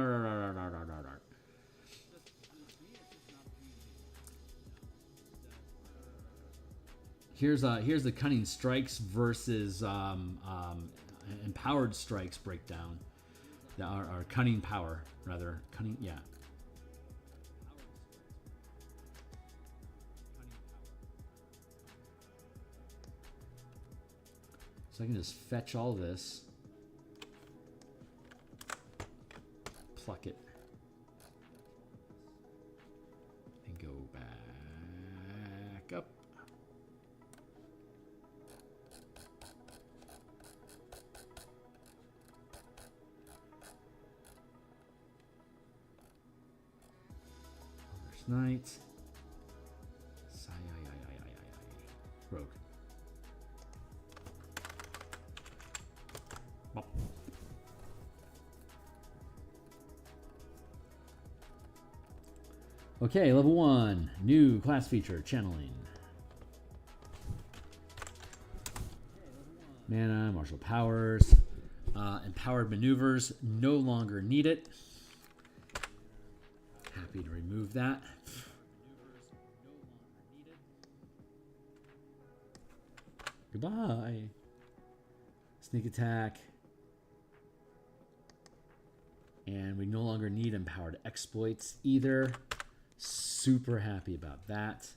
Here's the cunning strikes versus empowered strikes breakdown. Our cunning power, rather. Cunning, yeah. So I can just fetch all this, pluck it, and go back up. First night. Rogue. Okay, level 1, new class feature, channeling. mana, martial powers. Empowered maneuvers, no longer need it. Happy to remove that. Goodbye. Sneak attack. And we no longer need empowered exploits either. Super happy about that.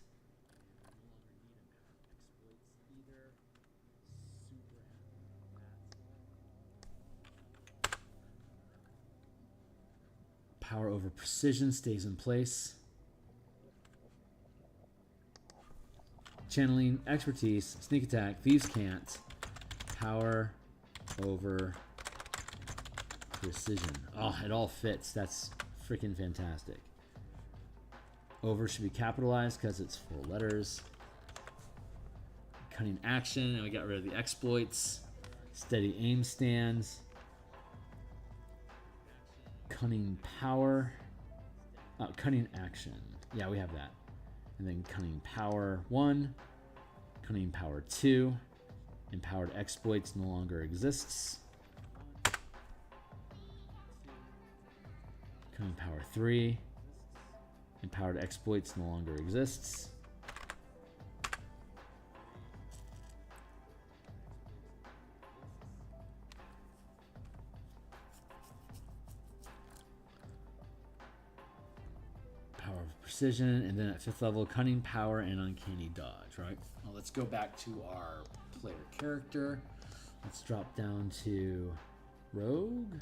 Power over precision stays in place. Channeling expertise, sneak attack, thieves can't. Power over precision. Oh, it all fits. That's freaking fantastic. Over should be capitalized because it's 4 letters. Cunning action, and we got rid of the exploits. Steady aim stands. Cunning power. Cunning action. Yeah, we have that. And then cunning power 1. Cunning power 2. Empowered exploits no longer exists. Cunning power 3. Empowered exploits no longer exists. Power of precision, and then at 5th level, cunning power and uncanny dodge, right? Well, let's go back to our player character. Let's drop down to rogue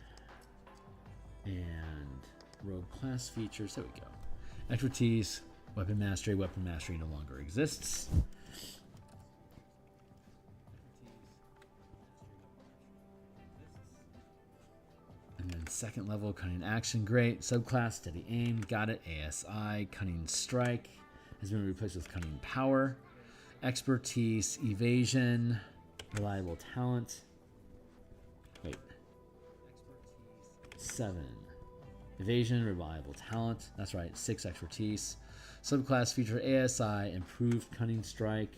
and rogue class features. There we go. Expertise, weapon mastery no longer exists. And then 2nd level, cunning action, great. Subclass, steady aim, got it. ASI, cunning strike has been replaced with cunning power. Expertise, evasion, reliable talent. Wait. 7. Evasion, reliable talent. That's right, 6 expertise. Subclass feature ASI, improved cunning strike.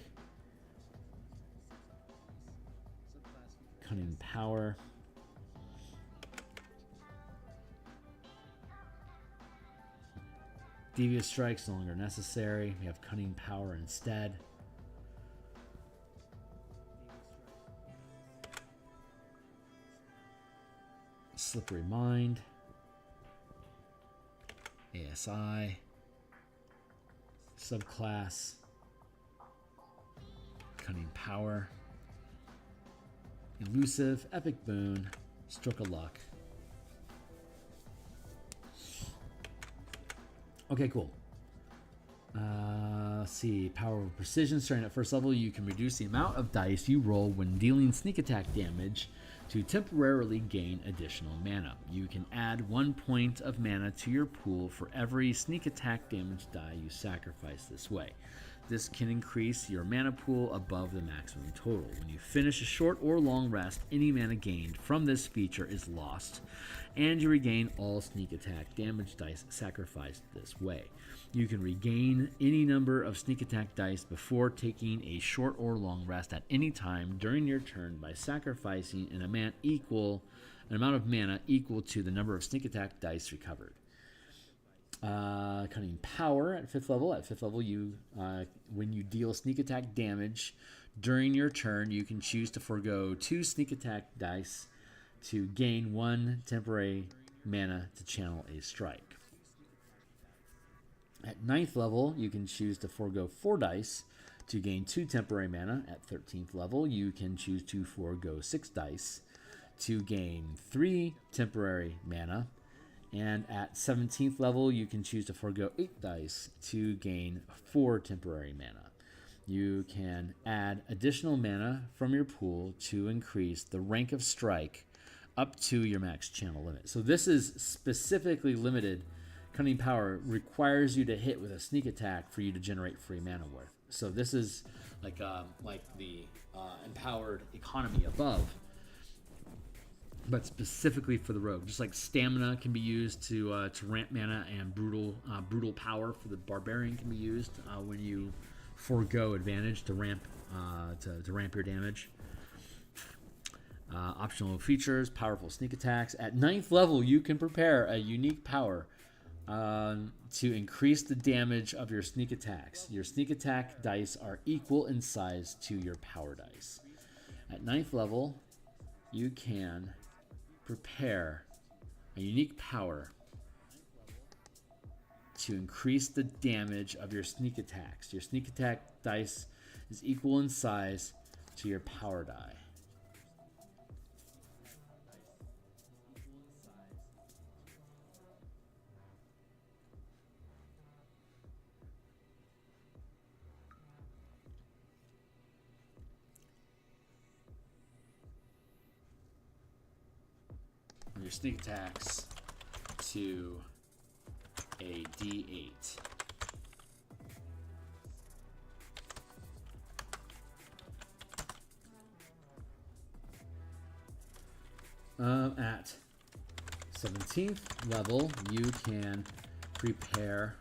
Cunning power. Devious strikes no longer necessary. We have cunning power instead. Slippery mind. ASI, subclass, cunning power, elusive, epic boon, stroke of luck. Okay, cool. Let's see, power of precision. Starting at 1st level, you can reduce the amount of dice you roll when dealing sneak attack damage to temporarily gain additional mana. You can add 1 point of mana to your pool for every sneak attack damage die you sacrifice this way. This can increase your mana pool above the maximum total. When you finish a short or long rest, any mana gained from this feature is lost, and you regain all sneak attack damage dice sacrificed this way. You can regain any number of sneak attack dice before taking a short or long rest at any time during your turn by sacrificing an amount of mana equal to the number of sneak attack dice recovered. Cunning power at 5th level. At 5th level, you when you deal sneak attack damage during your turn, you can choose to forego 2 sneak attack dice to gain 1 temporary mana to channel a strike. At 9th level, you can choose to forego 4 dice to gain 2 temporary mana. At 13th level, you can choose to forego 6 dice to gain 3 temporary mana. And at 17th level, you can choose to forego 8 dice to gain 4 temporary mana. You can add additional mana from your pool to increase the rank of strike up to your max channel limit. So this is specifically limited. Cunning power requires you to hit with a sneak attack for you to generate free mana worth. So this is like the empowered economy above, but specifically for the rogue. Just like stamina can be used to ramp mana, and brutal power for the barbarian can be used when you forego advantage to ramp your damage. Optional features, powerful sneak attacks. At 9th level, you can prepare a unique power to increase the damage of your sneak attacks. Your sneak attack dice are equal in size to your power dice. At 9th level, you can prepare a unique power to increase the damage of your sneak attacks. Your sneak attack dice is equal in size to your power die. Your sneak attacks to a D8. At 17th level, you can prepare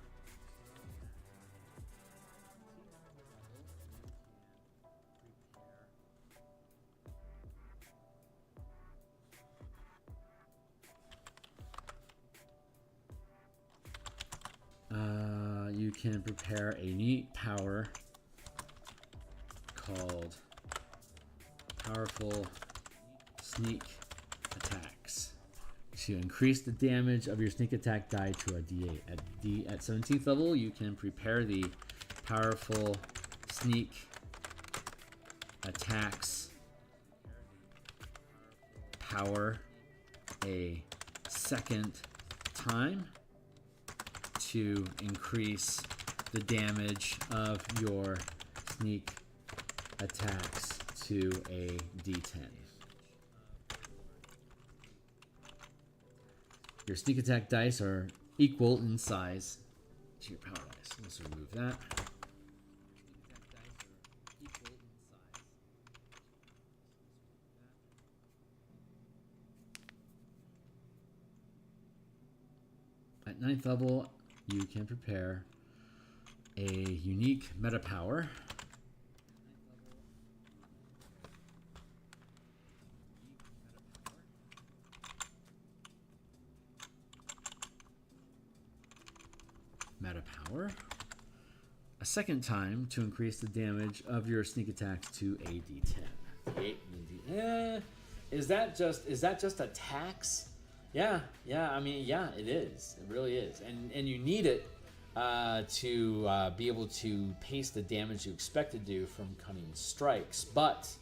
a neat power called Powerful Sneak Attacks to increase the damage of your sneak attack die to a D8. At 17th level, you can prepare the Powerful Sneak Attacks power a second time to increase the damage of your sneak attacks to a D10. Your sneak attack dice are equal in size to your power dice. Let's remove that. At 9th level, you can prepare a unique meta power a second time to increase the damage of your sneak attacks to a D10. Is that just attacks? Yeah. I mean, yeah, it is. It really is, and you need it to be able to pace the damage you expect to do from cunning strikes. But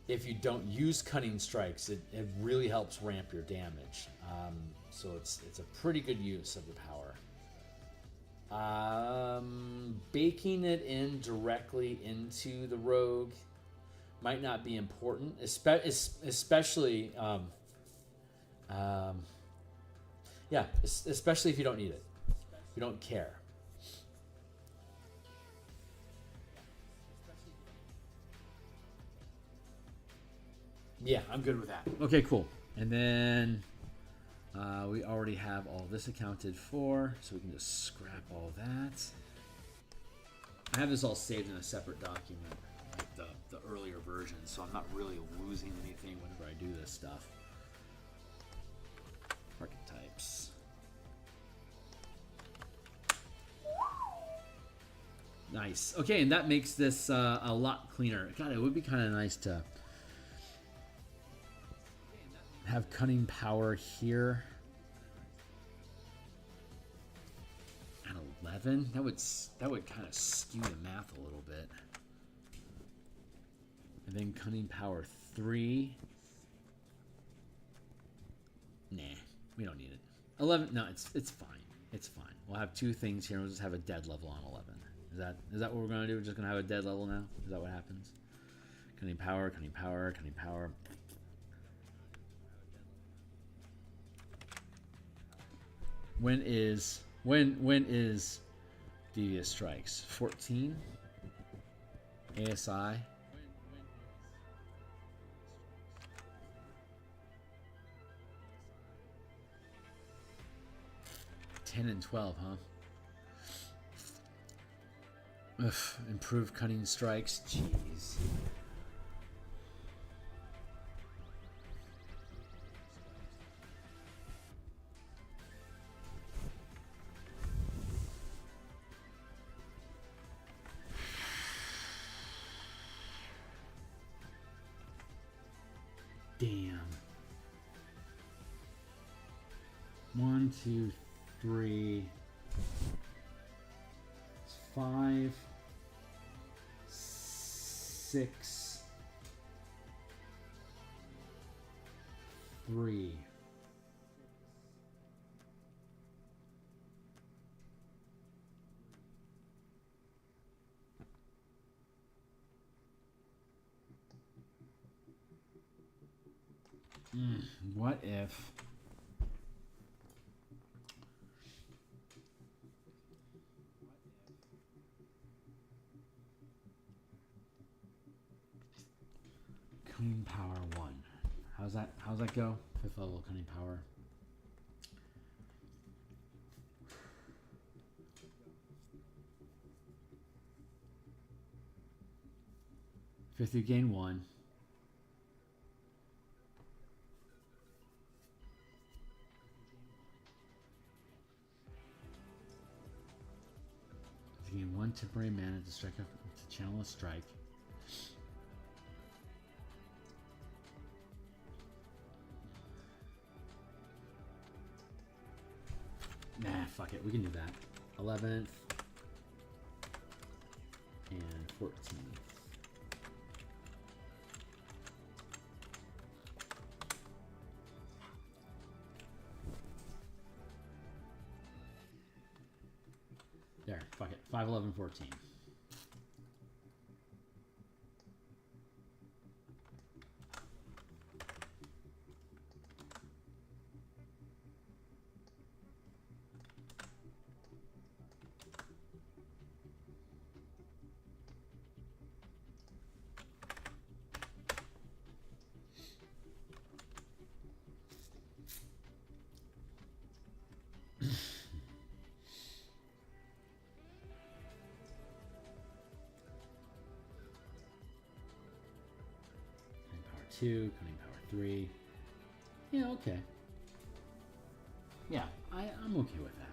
if you don't use cunning strikes, it really helps ramp your damage. So it's a pretty good use of the power. Baking it in directly into the rogue might not be important, especially especially if you don't need it. If you don't care. Yeah, I'm good with that. Okay, cool. And then we already have all this accounted for, so we can just scrap all that. I have this all saved in a separate document, like the earlier version, so I'm not really losing anything whenever I do this stuff. Archetypes. Nice. Okay, and that makes this a lot cleaner. God, it would be kind of nice to have cunning power here at 11. That would kind of skew the math a little bit. And then cunning power 3. Nah, we don't need it. 11. No, it's fine. It's fine. We'll have two things here. And we'll just have a dead level on 11. Is that what we're gonna do? We're just gonna have a dead level now. Is that what happens? Cunning power. Cunning power. Cunning power. When is Devious Strikes? 14. ASI. $10 and 12, huh? Ugh, improved cunning strikes. Jeez. 1, 2, 3. It's 5, 6, 3. What if cunning power 1? How's that go? 5th level cunning power. Fifth you gain 1. You gain 1 temporary mana to strike up to channel a strike. Nah, fuck it. We can do that. 11th and 14th. There, fuck it. 5, 11, 14. Two, cunning power 3. Yeah, okay. Yeah, I'm okay with that.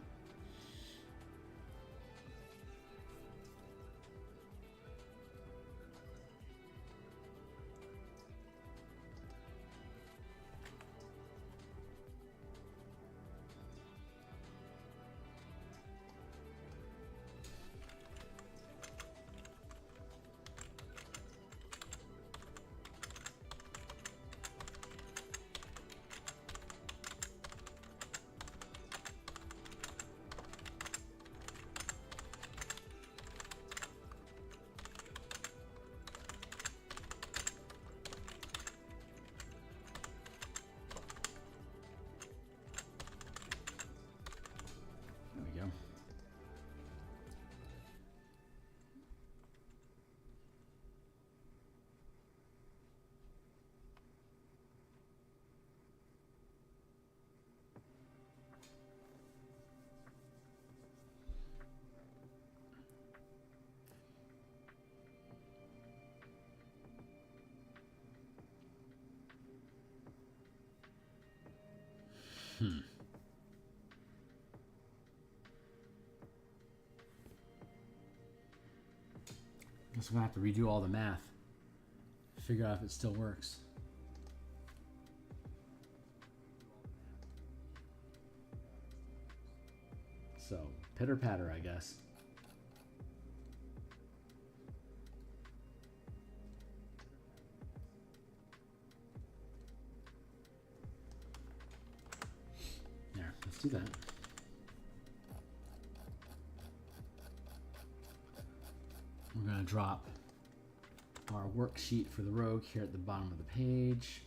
Guess we're gonna have to redo all the math. Figure out if it still works. So, pitter patter, I guess. There, let's do that. We're going to drop our worksheet for the rogue here at the bottom of the page.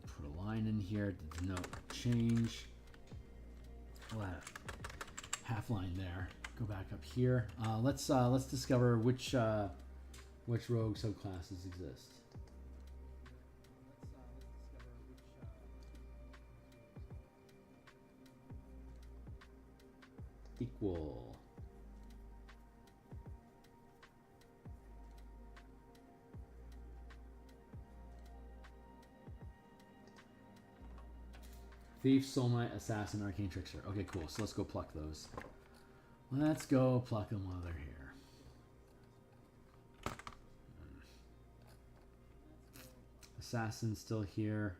Put a line in here to denote change. We'll add a half line there. Go back up here. Let's discover which rogue subclasses exist. Equal. Thief, Soulknight, Assassin, Arcane Trickster. Okay, cool. So let's go pluck those. Let's go pluck them while they're here. Assassin still here.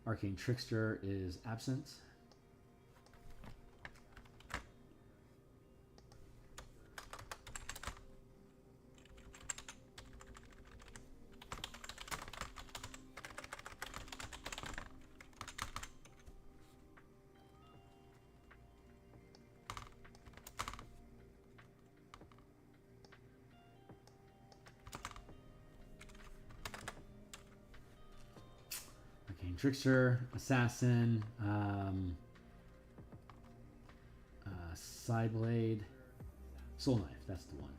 Arcane Trickster is absent. Trickster, Assassin, Sideblade, Soul Knife, that's the one.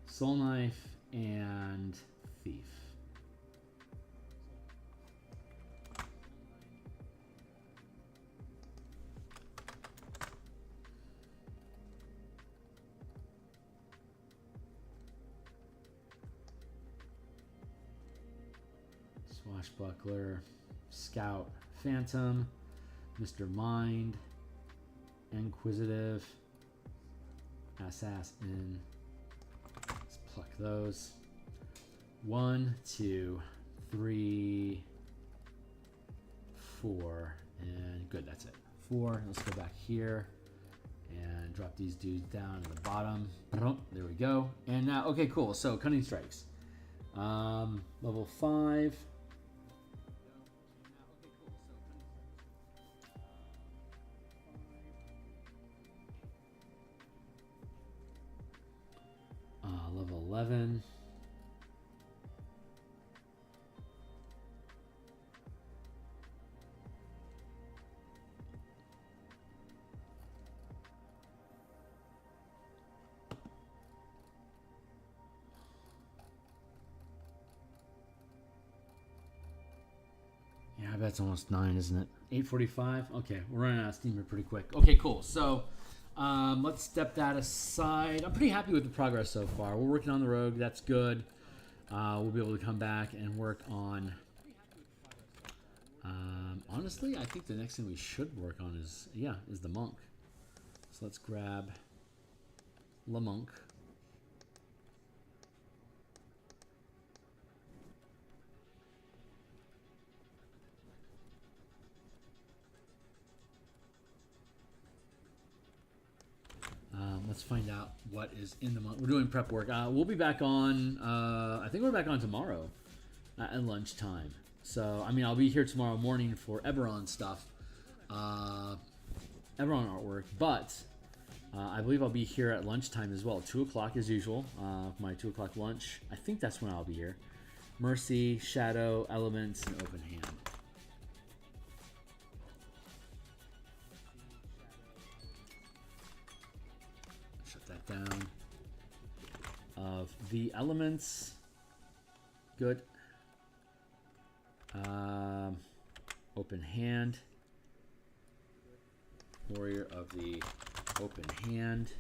Soul Knife and Thief. Swashbuckler. Scout, Phantom, Mr. Mind, Inquisitive, Assassin. Let's pluck those. 1, 2, 3, 4, and good, that's it. 4. Let's go back here and drop these dudes down at the bottom. There we go. And now, okay, cool. So, Cunning Strikes. Level 5. Level 11. Yeah, I bet it's almost 9, isn't it? 8:45. Okay, we're running out of steam here pretty quick. Okay, cool. So let's step that aside. I'm pretty happy with the progress so far. We're working on the rogue. That's good. We'll be able to come back and work on... honestly, I think the next thing we should work on is the monk. So let's grab La Monk. Let's find out what is in the month. We're doing prep work. We'll be back on, I think we're back on tomorrow at lunchtime. So, I mean, I'll be here tomorrow morning for Eberron stuff, Eberron artwork, but I believe I'll be here at lunchtime as well. 2 o'clock as usual, my 2 o'clock lunch. I think that's when I'll be here. Mercy, Shadow, Elements, and Open Hand. Down of the elements. Good. Open hand. Warrior of the Open Hand.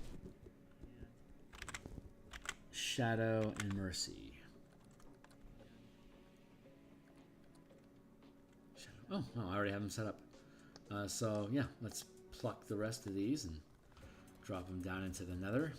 Shadow and Mercy. Shadow. Oh, I already have them set up. So yeah, let's pluck the rest of these and drop them down into the nether.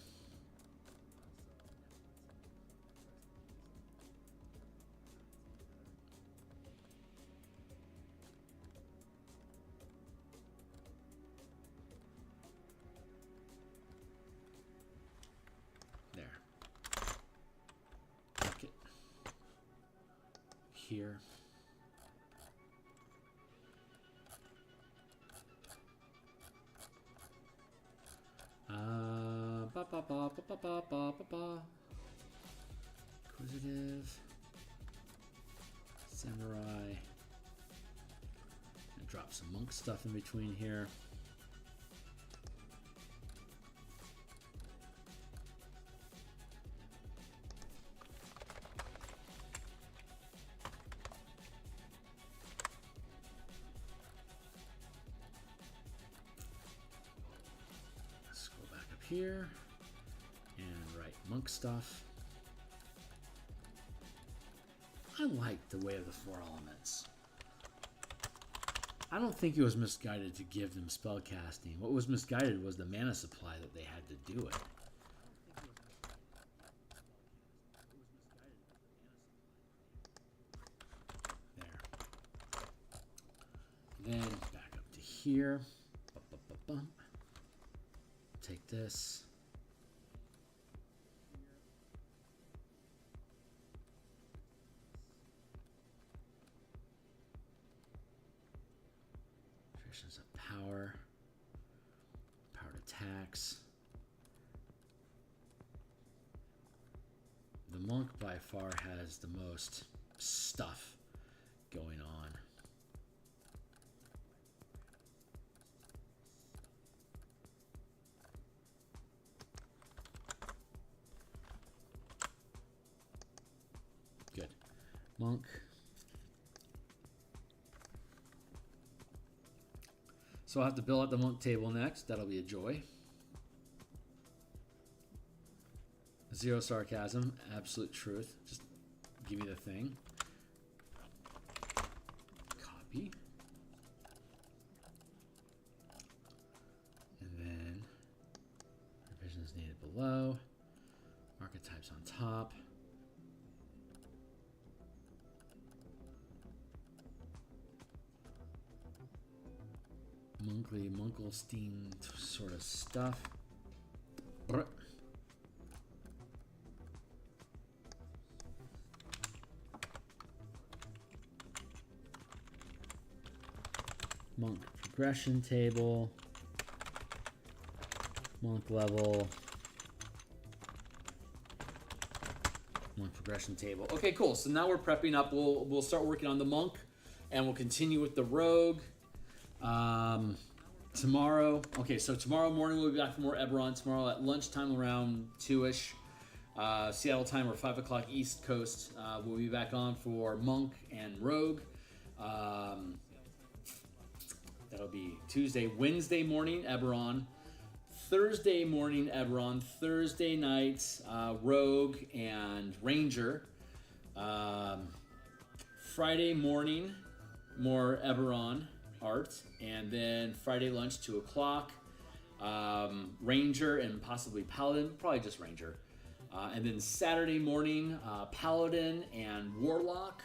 There. Bucket. Here. Inquisitive, Samurai, and drop some monk stuff in between here. Let's go back up here and write monk stuff. I like the Way of the Four Elements. I don't think it was misguided to give them spellcasting. What was misguided was the mana supply that they had to do it. There. then back up to here. Take this. Traditions of power. Powered attacks. The monk by far has the most stuff going on. Good. Monk. So I'll have to build out the monk table next. That'll be a joy. Zero sarcasm, absolute truth. Just give me the thing. Copy. And then revisions needed below. Archetypes on top. Monkly, Munkelstein sort of stuff. Brr. Monk progression table, monk level, monk progression table. Okay, cool. So now we're prepping up. We'll start working on the monk, and we'll continue with the rogue. Tomorrow. Okay, so tomorrow morning we'll be back for more Eberron. Tomorrow at lunchtime around 2ish, Seattle time, or 5 o'clock East Coast. We'll be back on for monk and rogue. That'll be Tuesday, Wednesday morning, Eberron. Thursday morning, Eberron. Thursday night, Rogue and Ranger. Friday morning, more Eberron art. And then Friday lunch, 2 o'clock. Ranger and possibly Paladin. Probably just Ranger. And then Saturday morning, Paladin and Warlock.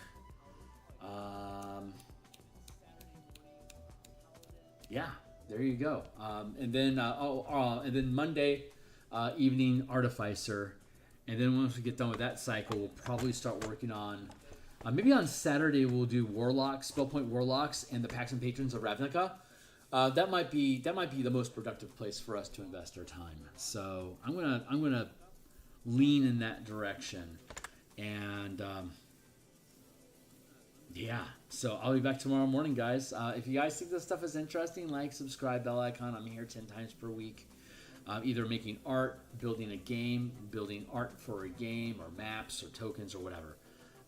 Yeah, there you go. And then Monday evening, Artificer. And then once we get done with that cycle, we'll probably start working on. Maybe on Saturday we'll do Warlocks, Spellpoint Warlocks, and the Pacts and Patrons of Ravnica. That might be the most productive place for us to invest our time. So I'm gonna lean in that direction, and yeah. So I'll be back tomorrow morning, guys. If you guys think this stuff is interesting, like, subscribe, bell icon. I'm here 10 times per week, either making art, building a game, building art for a game, or maps, or tokens, or whatever.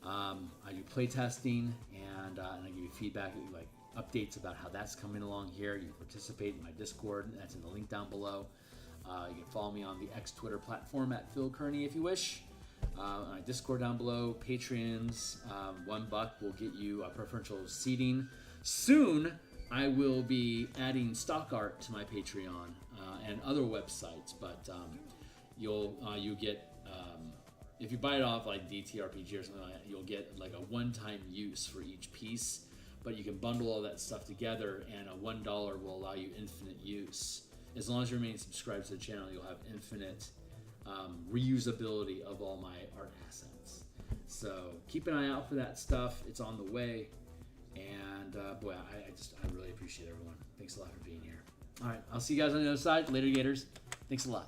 I do playtesting, and I give you feedback, like updates about how that's coming along here. You can participate in my Discord. That's in the link down below. You can follow me on the X Twitter platform at Phil Kearney if you wish. My Discord down below. Patreons, $1 will get you preferential seating. Soon, I will be adding stock art to my Patreon and other websites, but you'll get. If you buy it off like ttrpg or something like that, you'll get like a one-time use for each piece, but you can bundle all that stuff together, and a $1 will allow you infinite use. As long as you remain subscribed to the channel, you'll have infinite reusability of all my art assets. So keep an eye out for that stuff. It's on the way, and boy, I really appreciate everyone. Thanks a lot for being here. All right, I'll see you guys on the other side. Later, Gators. Thanks a lot.